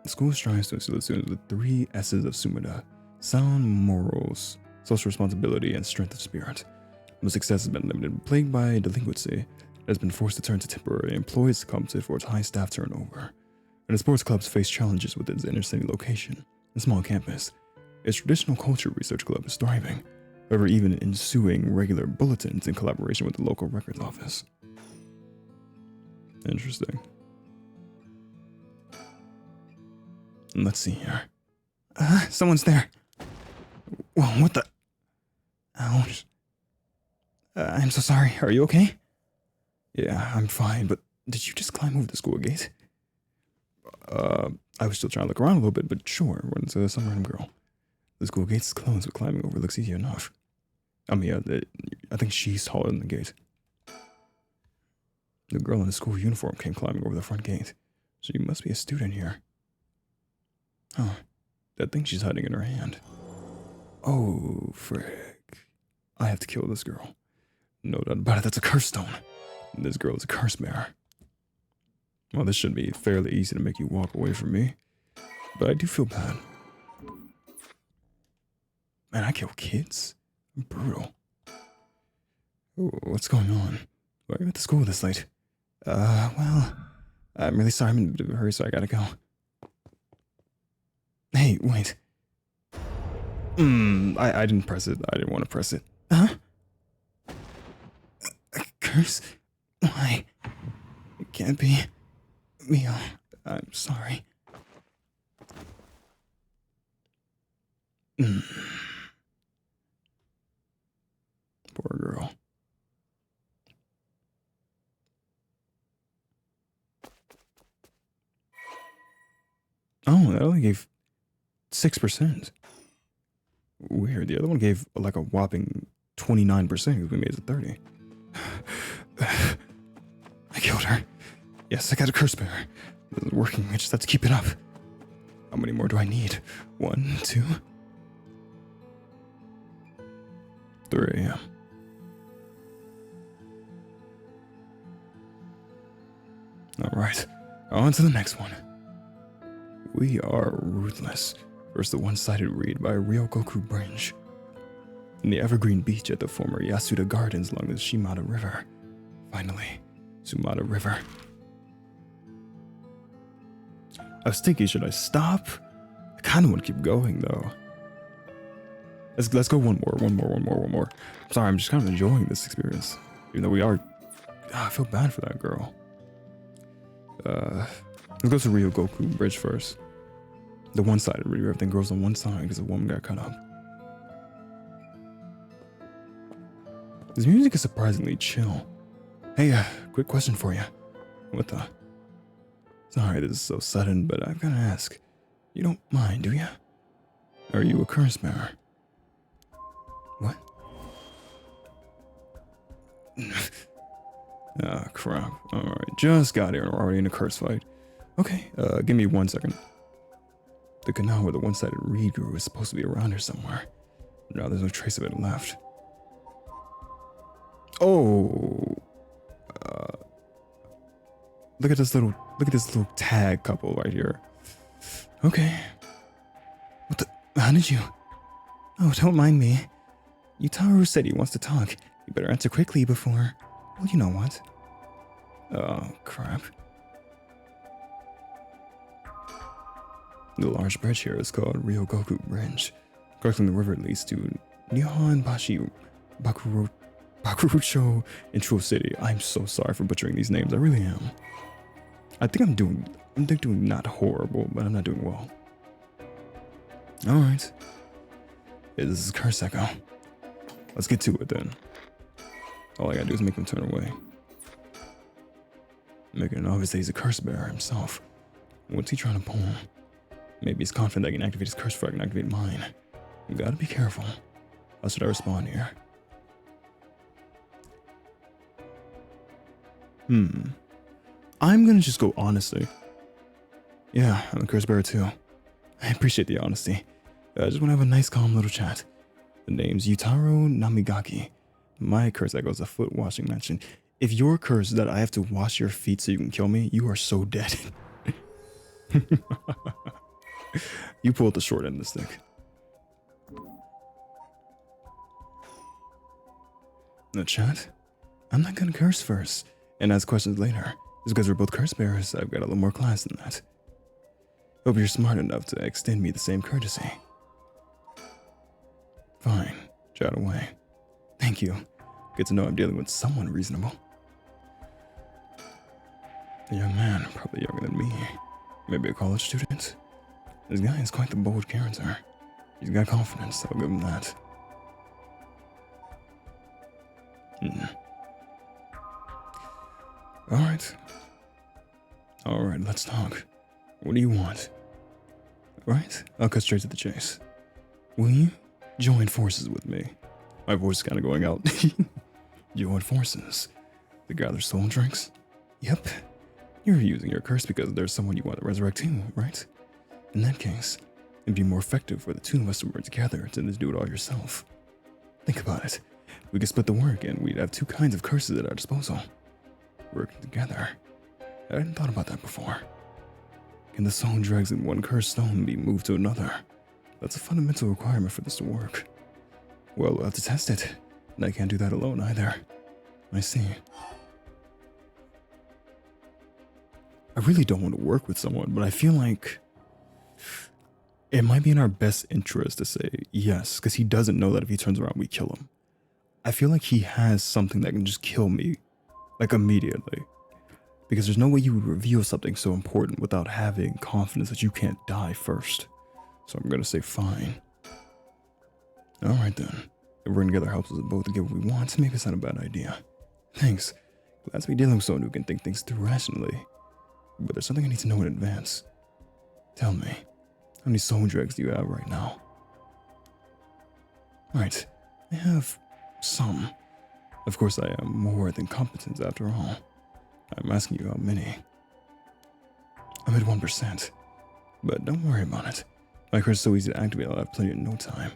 Speaker 1: The school strives to instill students with 3 S's of Sumida: sound morals, social responsibility, and strength of spirit. But success has been limited, plagued by delinquency. It has been forced to turn to temporary employees to compensate for its high staff turnover. And the sports clubs face challenges with its inner city location, a small campus. Its traditional culture research club is thriving, however, even ensuing regular bulletins in collaboration with the local records office. Interesting. Let's see here. Someone's there. Whoa, what the? Ouch. I'm so sorry. Are you okay? Yeah, I'm fine, but did you just climb over the school gate? I was still trying to look around a little bit, but sure, when it's some random girl. The school gate's closed, but climbing over looks easy enough. I mean, I think she's taller than the gate. The girl in the school uniform came climbing over the front gate, so you must be a student here. Huh, that thing she's hiding in her hand. Oh, frick. I have to kill this girl. No doubt about it, that's a curse stone. This girl is a curse bearer. Well, this should be fairly easy to make you walk away from me, but I do feel bad. Man, I kill kids? I'm brutal. Oh, what's going on? Why are you at the school this late? Well, I'm really sorry. I'm in a bit of a hurry, so I gotta go. Hey, wait. I didn't press it. I didn't want to press it. Huh? A curse? Why? It can't be. Mio, I'm sorry. Poor girl. Oh, that only gave 6%. Weird. The other one gave like a whopping 29% because we made it to 30. I killed her. Yes, I got a curse bearer. This is working. I just have to keep it up. How many more do I need? 1, 2, 3. Alright, on to the next one. We are ruthless. First, the one-sided read by Ryogoku Branch. In the evergreen beach at the former Yasuda Gardens along the Shimada River. Finally, Sumada River. I was thinking, should I stop? I kind of want to keep going, though. Let's go one more. I'm sorry, I'm just kind of enjoying this experience. Even though we are... I feel bad for that girl. Let's go to Ryogoku Bridge first. The one-sided read where everything grows on one side because a woman got cut up. This music is surprisingly chill. Hey, quick question for you. What the... Sorry, this is so sudden, but I've got to ask. You don't mind, do you? Are you a curse bearer? What? Ah, crap. Alright, just got here and we're already in a curse fight. Okay, give me 1 second. The canal where the one-sided reed grew is supposed to be around here somewhere. Now there's no trace of it left. Oh! Look at this little tag couple right here. Okay. What the? How did you? Oh, don't mind me. Yutaru said he wants to talk. You better answer quickly before... Well, you know what. Oh, crap. The large bridge here is called Ryogoku Bridge. Crossing the river leads to Nihon Bashi Bakurucho in True City. I'm so sorry for butchering these names. I really am. I think I'm doing
Speaker 2: I'm doing not horrible, but I'm not doing well. Alright. Yeah, this is Curse Echo. Let's get to it then. All I gotta do is make him turn away. Making it obvious that he's a curse bearer himself. What's he trying to pull? Maybe he's confident that he can activate his curse before I can activate mine. You gotta be careful. How should I respond here? I'm gonna just go honestly. Yeah, I'm a curse bearer too. I appreciate the honesty. I just wanna have a nice calm little chat. The name's Yutaro Namigaki. My curse echoes a foot washing mansion. If you're cursed that I have to wash your feet so you can kill me, you are so dead. You pulled the short end of the stick. The chat? I'm not gonna curse first and ask questions later. Just because we're both curse bearers, I've got a little more class than that. Hope you're smart enough to extend me the same courtesy. Fine, chat away. Thank you. Good to know I'm dealing with someone reasonable. A young man, probably younger than me. Maybe a college student. This guy is quite the bold character. He's got confidence, I'll give him that. Alright, let's talk. What do you want? Alright, I'll cut straight to the chase. Will you join forces with me? My voice is kind of going out. Join forces. To gather soul drinks? Yep. You're using your curse because there's someone you want to resurrect too, right? In that case, it'd be more effective for the two of us to work together than to do it all yourself. Think about it. We could split the work and we'd have two kinds of curses at our disposal. Working together. I hadn't thought about that before. Can the soul dregs in one cursed stone be moved to another? That's a fundamental requirement for this to work. Well, we'll have to test it. And I can't do that alone either. I see. I really don't want to work with someone, but I feel like it might be in our best interest to say yes, because he doesn't know that if he turns around, we kill him. I feel like he has something that can just kill me, like immediately. Because there's no way you would reveal something so important without having confidence that you can't die first. So I'm gonna say fine. Alright then. If working together helps us both to get what we want, maybe it's not a bad idea. Thanks. Glad to be dealing with someone who can think things through rationally. But there's something I need to know in advance. Tell me, how many soul dregs do you have right now? Right, I have some. Of course, I am more than competent after all. I'm asking you how many. I'm at 1%. But don't worry about it. My curse is so easy to activate, I'll have plenty in no time.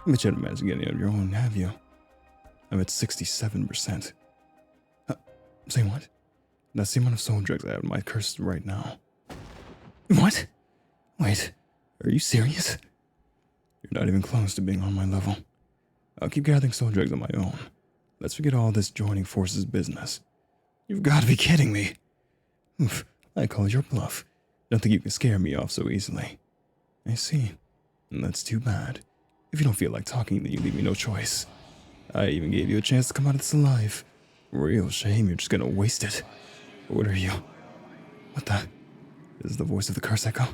Speaker 2: I bet you haven't managed to get any of your own, have you? I'm at 67%. Say what? That's the amount of soul dregs I have in my curse right now. What? Wait, are you serious? You're not even close to being on my level. I'll keep gathering soul dregs on my own. Let's forget all this joining forces business. You've got to be kidding me. Oof, I call your bluff. Don't think you can scare me off so easily. I see. And that's too bad. If you don't feel like talking, then you leave me no choice. I even gave you a chance to come out of this alive. Real shame you're just gonna waste it. What are you? What the? This is the voice of the curse echo.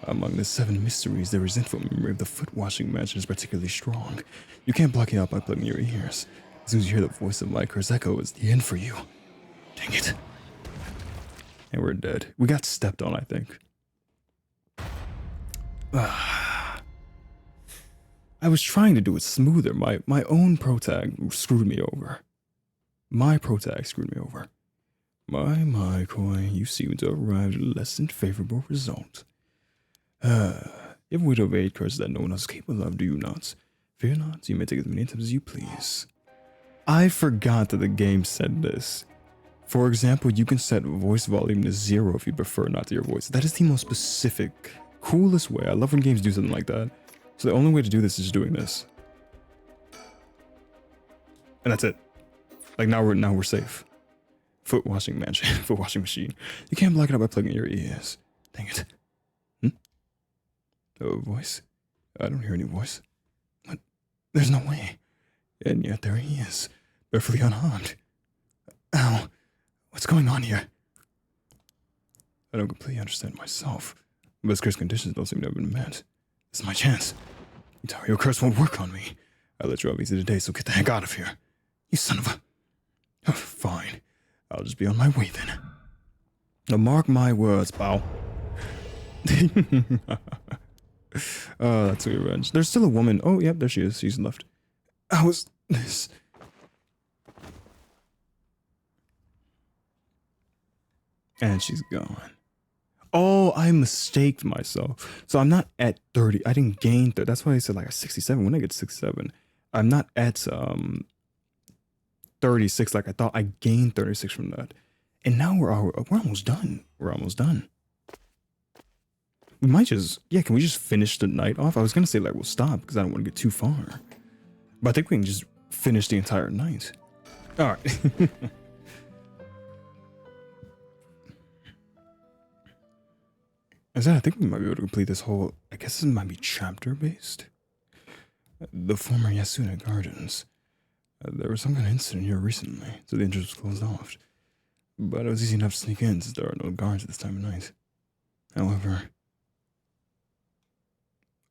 Speaker 2: Among the 7 mysteries, the resentful memory of the foot-washing mansion is particularly strong. You can't block it out by plugging your ears. As soon as you hear the voice of my curse echo, it's the end for you. Dang it. And we're dead. We got stepped on, I think. I was trying to do it smoother. My own protag screwed me over. My Koi, you seem to have arrived at a less than favorable result. You have a way to evade curses that no one else is capable of, do you not? Fear not, you may take as many attempts as you please. I forgot that the game said this. For example, you can set voice volume to 0 if you prefer not to hear voice. That is the most specific, coolest way. I love when games do something like that. So the only way to do this is just doing this. And that's it. Like now we're safe. Foot washing mansion, foot washing machine. You can't block it out by plugging your ears. Dang it. Oh, voice? I don't hear any voice. What? There's no way. And yet there he is, perfectly unharmed. Ow. What's going on here?
Speaker 1: I don't completely understand myself, but this cursed conditions don't seem to have been met. This is my chance. Your curse won't work on me. I let you off easy today, so get the heck out of here. You son of a... Oh, fine. I'll just be on my way then. Now mark my words, pal. Oh, that's sweet revenge. There's still a woman. Oh, yep, there she is. She's left. How is this? And she's gone. Oh, I mistaked myself. So I'm not at 30. I didn't gain 30. That's why I said like a 67. When I get 67, I'm not at 36 like I thought. I gained 36 from that. And now we're almost done. We're almost done. We might just, yeah, can we just finish the night off? I was going to say like we'll stop because I don't want to get too far. But I think we can just finish the entire night. All right. I think we might be able to complete this whole, I guess this might be chapter based. The former Yasuna Gardens. There was some kind of incident here recently, so the entrance was closed off. But it was easy enough to sneak in since there are no guards at this time of night. However...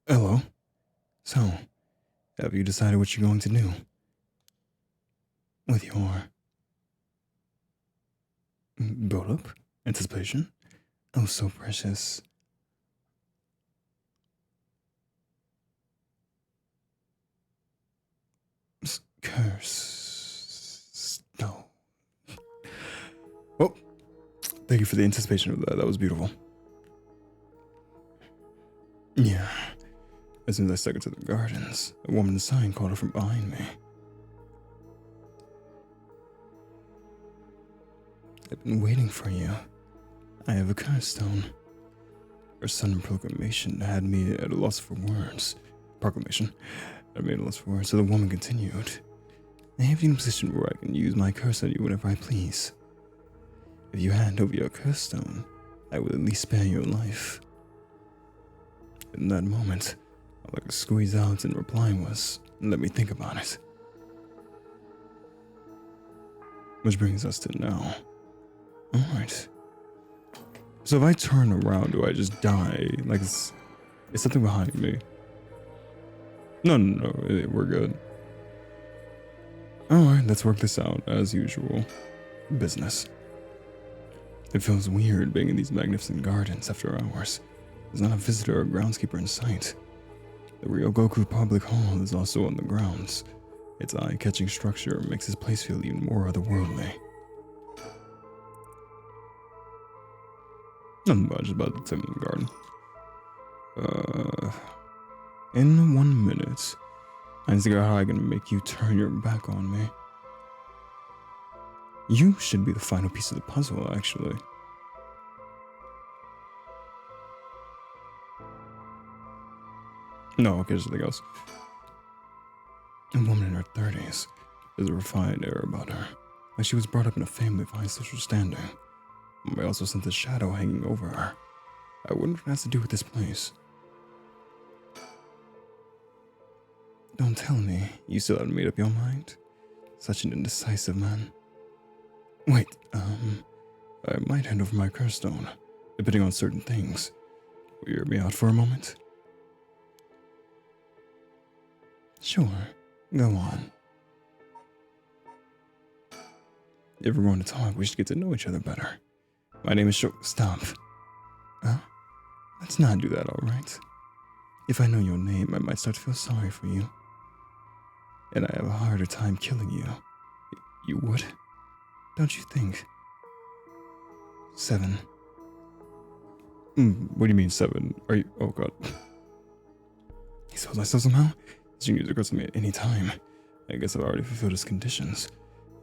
Speaker 1: Hello? So, have you decided what you're going to do? With your... build-up? Anticipation? Oh, so precious. Curse. No. Oh, thank you for the anticipation of that. That was beautiful. Yeah. As soon as I stepped into the gardens, a woman in sign called her from behind me. I've been waiting for you. I have a curse stone. Her sudden proclamation had me at a loss for words. Proclamation had me at a loss for words, so the woman continued. I have you in a position where I can use my curse on you whenever I please. If you hand over your curse stone, I will at least spare your life. In that moment, all I could squeeze out in reply was, let me think about it. Which brings us to now. Alright. So if I turn around, do I just die? Like, it's something behind me. No, we're good. Alright, let's work this out, as usual. Business. It feels weird being in these magnificent gardens after hours. There's not a visitor or groundskeeper in sight. The Ryogoku Public Hall is also on the grounds. Its eye-catching structure makes this place feel even more otherworldly. Nothing much about the Timberland Garden. In 1 minute, I need to figure out how I can make you turn your back on me. You should be the final piece of the puzzle, actually. No, okay, there's something else. A woman in her 30s. There's a refined air about her, like she was brought up in a family of high social standing. I also sense a shadow hanging over her. I wonder what it has to do with this place. Don't tell me you still haven't made up your mind. Such an indecisive man. Wait, I might hand over my curse stone, depending on certain things. Will you hear me out for a moment? Sure, go on. If we're going to talk, we should get to know each other better. My name is Stop. Huh? Let's not do that, alright? If I know your name, I might start to feel sorry for you. And I have a harder time killing you. You would? Don't you think? 7. What do you mean 7? Are you... Oh god. He sells myself somehow? This can use a curse on me at any time. I guess I've already fulfilled his conditions.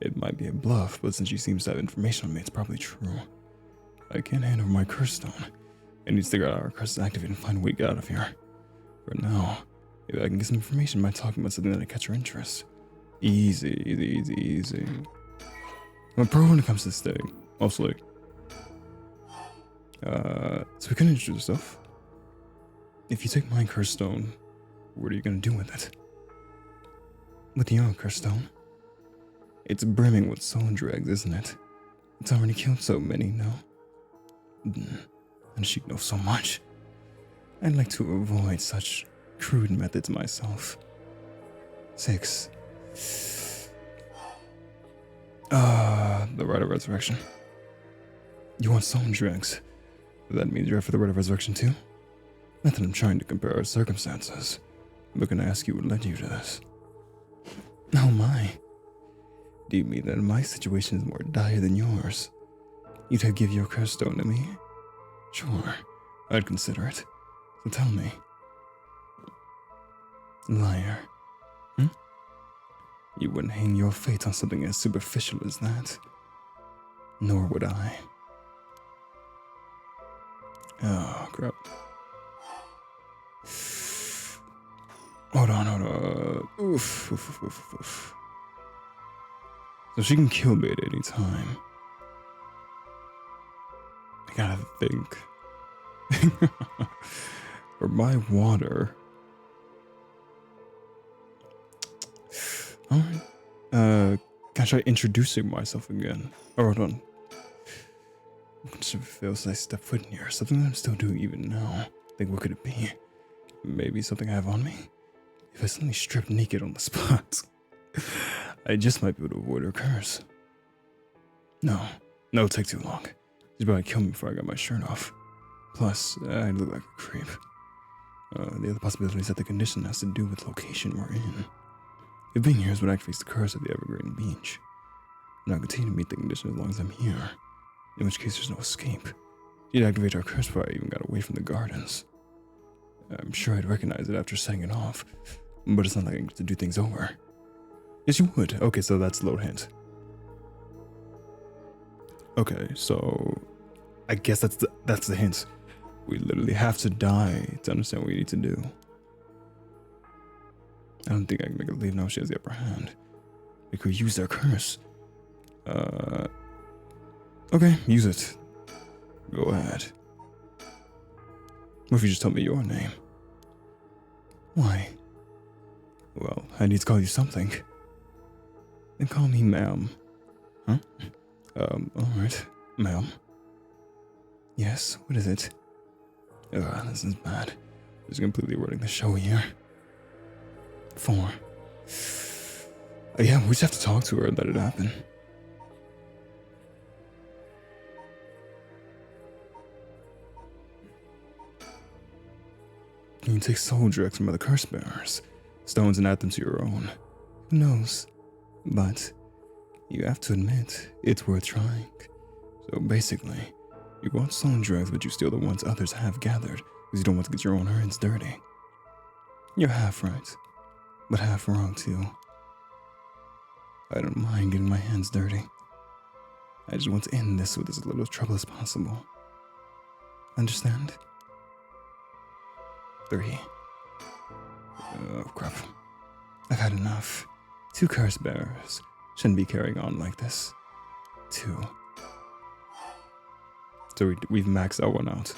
Speaker 1: It might be a bluff, but since she seems to have information on me, it's probably true. I can't hand over my curse stone. I need to figure out how our curse is activated and find a way to get out of here. For now, maybe I can get some information by talking about something that'll catch her interest. Easy. I'm a pro when it comes to this thing, mostly. So we can introduce stuff. If you take my curse stone, what are you gonna do with it? With your curse stone? It's brimming with soul dregs, isn't it? It's already killed so many, no?
Speaker 2: when she knows so much? I'd like to avoid such crude methods myself. 6. The right of resurrection. You want soul drugs? That means you're up for the right of resurrection too? Not that I'm trying to compare our circumstances, but can I ask you what led you to this? Oh my. Do you mean that my situation is more dire than yours? You'd have give your curse stone to me? Sure, I'd consider it. So tell me. Liar. You wouldn't hang your fate on something as superficial as that. Nor would I. Oh, crap. Hold on. Oof. So she can kill me at any time. I gotta think. Or buy water. Alright. Can I try introducing myself again? Oh, hold on. It feels like I step foot in here. Something that I'm still doing even now. Think, what could it be? Maybe something I have on me? If I suddenly strip naked on the spot, I just might be able to avoid her curse. No, it'll take too long. She'd probably kill me before I got my shirt off. Plus, I look like a creep. The other possibility is that the condition has to do with location we're in. If being here is what activates the curse of the Evergreen Beach, then I'll continue to meet the condition as long as I'm here, in which case there's no escape. She'd activate our curse before I even got away from the gardens. I'm sure I'd recognize it after setting it off, but it's not like I get to do things over. Yes, you would. Okay, so that's a little hint. Okay, so I guess that's the hint. We literally have to die to understand what we need to do. I don't think I can make her leave now she has the upper hand. We could use their curse. Okay, use it. Go ahead. What if you just tell me your name? Why? Well, I need to call you something. Then call me ma'am. Huh? Alright. Ma'am. Yes, what is it? This is bad. Just completely ruining the show here. 4. Yeah, we just have to talk to her and let it happen. You can take soul drugs from other curse bearers, stones, and add them to your own. Who knows? But you have to admit, it's worth trying. So basically, you want soul drugs, but you steal the ones others have gathered because you don't want to get your own hands dirty. You're half right, but half wrong too. I don't mind getting my hands dirty. I just want to end this with as little trouble as possible. Understand? 3. Oh crap. I've had enough. 2 curse bearers shouldn't be carrying on like this. 2. So we've maxed that one out.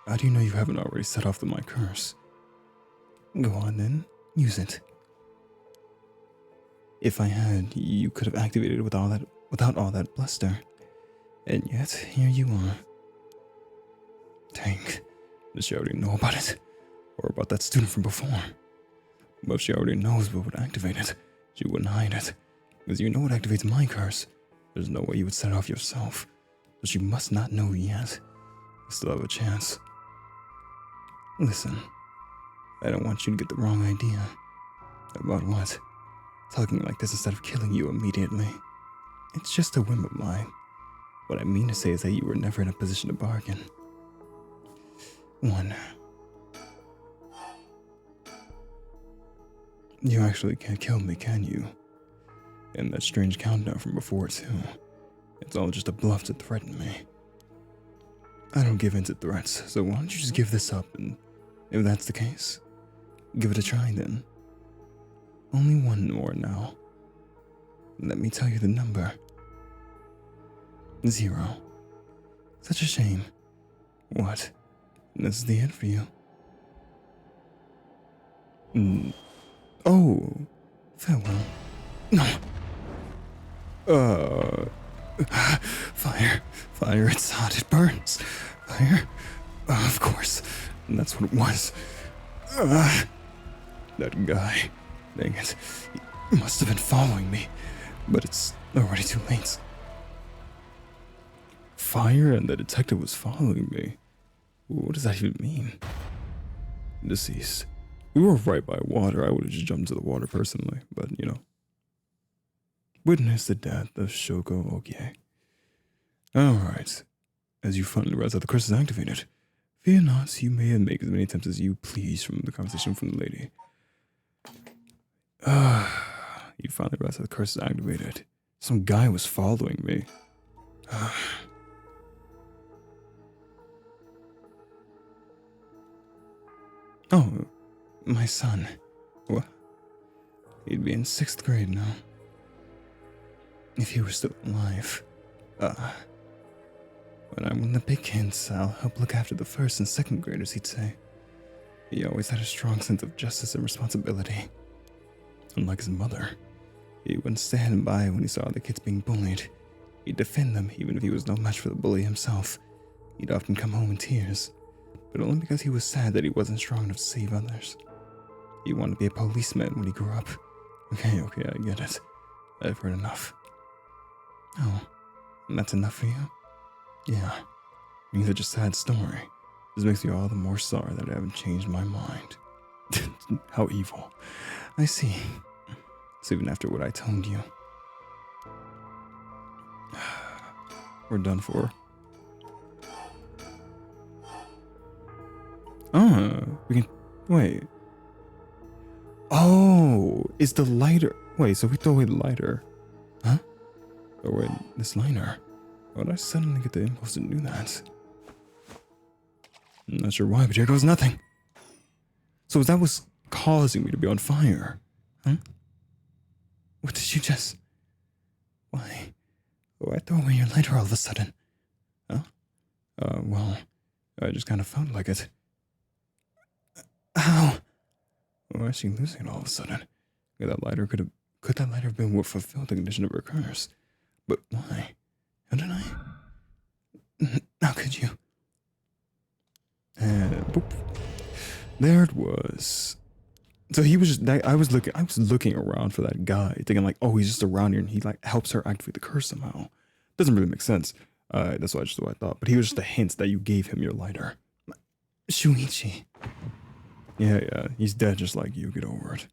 Speaker 2: How do you know you haven't already set off my curse? Go on then, use it. If I had, you could have activated it without all that bluster. And yet, here you are. Dang, does she already know about it? Or about that student from before? But if she already knows what would activate it, she wouldn't hide it. Because you know what activates my curse. There's no way you would set it off yourself. So she must not know yet. I still have a chance. Listen, I don't want you to get the wrong idea. About what? Talking like this instead of killing you immediately. It's just a whim of mine. What I mean to say is that you were never in a position to bargain. 1. You actually can't kill me, can you? And that strange countdown from before, too. It's all just a bluff to threaten me. I don't give in to threats, so why don't you just give this up, and if that's the case, give it a try then. Only one more now. Let me tell you the number. 0. Such a shame. What? This is the end for you. Oh, farewell. No. Fire. Fire, it's hot, it burns. Fire. Of course. And that's what it was. That guy. Dang it. He must have been following me. But it's already too late. Fire and the detective was following me? What does that even mean? Deceased. We were right by water. I would have just jumped into the water personally, but you know. Witness the death of Shoko Okie. Alright. As you finally realize that the curse is activated, fear not, you may make as many attempts as you please from the conversation from the lady. You finally realize that the curse is activated. Some guy was following me. Oh, my son. What? He'd be in 6th grade now. If he were still alive. When I'm in the big kids, I'll help look after the 1st and 2nd graders, he'd say. He always had a strong sense of justice and responsibility. Unlike his mother, he wouldn't stand by when he saw the kids being bullied. He'd defend them even if he was no match for the bully himself. He'd often come home in tears, but only because he was sad that he wasn't strong enough to save others. He wanted to be a policeman when he grew up. Okay, I get it. I've heard enough. Oh, and that's enough for you? Yeah, means such a sad story. This makes me all the more sorry that I haven't changed my mind. How evil. I see. So even after what I told you. We're done for. We can... Wait. Oh, it's the lighter. Wait, so we throw away the lighter. Huh? Throw away this lighter. Why did I suddenly get the impulse to do that? I'm not sure why, but here goes nothing. So that was causing me to be on fire. Huh? What did you just... Why? Why throw away your lighter all of a sudden? Huh? Well, I just kind of felt like it. How? Why is she losing it all of a sudden? Could that lighter have been what fulfilled the condition of her curse? But why? How did I? How could you? And boop. There it was. So he was just, I was looking around for that guy, thinking like, oh, he's just around here and he like helps her activate the curse somehow. Doesn't really make sense. That's what I thought. But he was just a hint that you gave him your lighter. Shuichi. Yeah, he's dead just like you. Get over it.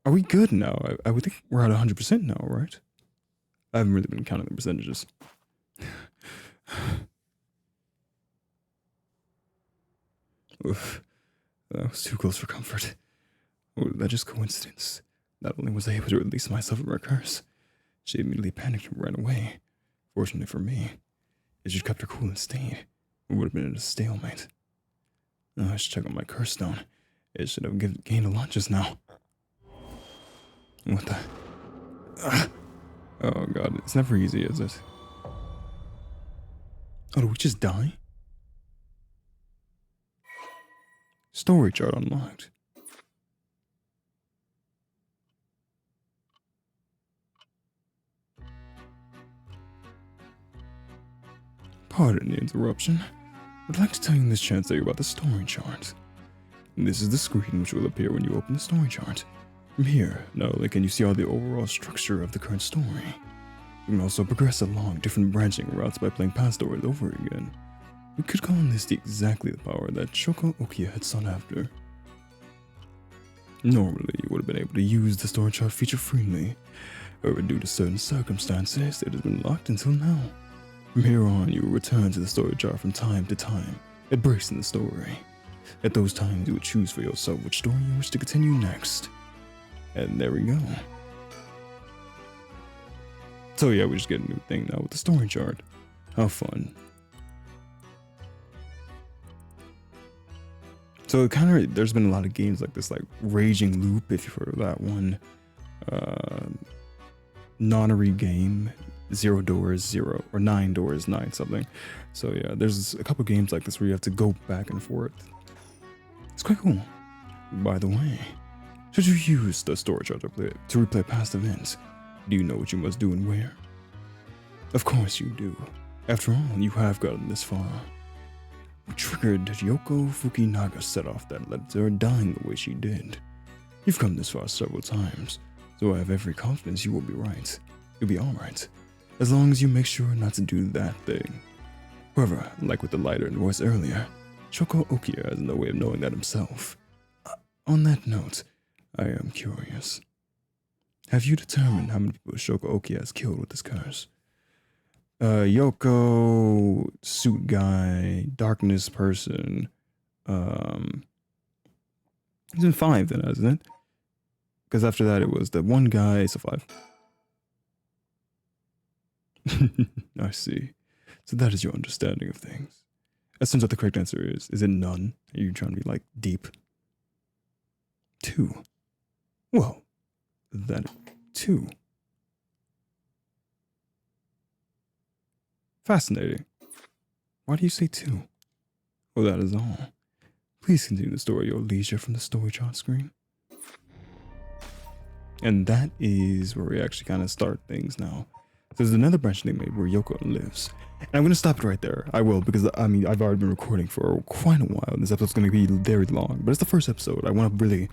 Speaker 2: Are we good now? I would think we're at 100% now, right? I haven't really been counting the percentages. Oof, that was too close for comfort. Or was that just coincidence? Not only was I able to release myself from her curse, she immediately panicked and ran away. Fortunately for me, if she'd kept her cool and stayed, we would have been in a stalemate. Oh, I should check on my curse stone. It should have gained a lot just now. What the? Oh god, it's never easy, is it? Oh, did we just die? Story chart unlocked. Pardon the interruption. I'd like to tell you in this chance about the story chart. This is the screen which will appear when you open the story chart. From here, not only can you see all the overall structure of the current story, you can also progress along different branching routes by playing past stories over again. We could call this exactly the power that Shoko Okie had sought after. Normally, you would have been able to use the story chart feature freely, however due to certain circumstances, it has been locked until now. From here on, you will return to the story chart from time to time, embracing the story. At those times, you would choose for yourself which story you wish to continue next. And there we go. So yeah, we just get a new thing now with the story chart. How fun. So it kind of, there's been a lot of games like this, like Raging Loop, if you've heard of that one. Nonary Game, 0 Doors 0, or 9 Doors 9 something. So yeah, there's a couple games like this where you have to go back and forth. It's quite cool. By the way, should you use the story chart to replay past events,
Speaker 1: Do you know what you must do and where? Of course you do. After all, you have gotten this far. What triggered Yoko Fukinaga set off that led to her dying the way she did? You've come this far several times, so I have every confidence you will be right. You'll be alright, as long as you make sure not to do that thing. However, like with the lighter in the voice earlier, Shoko Okia has no way of knowing that himself. On that note, I am curious. Have you determined how many people Shoko Okia has killed with this curse? Yoko, suit guy, darkness person. It's been 5 then, hasn't it? Because after that it was the one guy, so 5. I see. So that is your understanding of things. As turns out the correct answer is it none? Are you trying to be like deep? 2. Well, that 2. Fascinating. Why do you say 2? Well, that is all. Please continue the story at your leisure from the story chart screen. And that is where we actually kind of start things now. There's another branch they made where Yoko lives. And I'm going to stop it right there. I will, because I mean, I've already been recording for quite a while. This episode's going to be very long, but it's the first episode. I want to really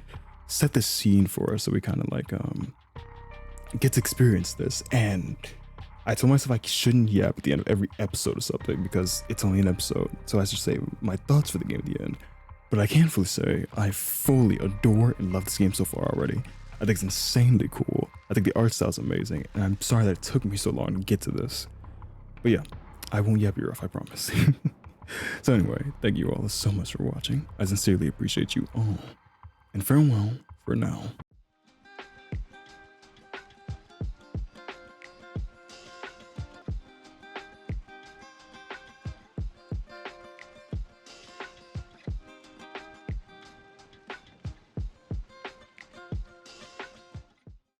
Speaker 1: set the scene for us so we kind of like get to experience this. And I told myself I shouldn't yap at the end of every episode or something because it's only an episode. So I should say my thoughts for the game at the end. But I can fully say I fully adore and love this game so far already. I think it's insanely cool. I think the art style is amazing, and I'm sorry that it took me so long to get to this. But yeah, I won't yap you off, I promise. So anyway, thank you all so much for watching. I sincerely appreciate you all. And farewell for now.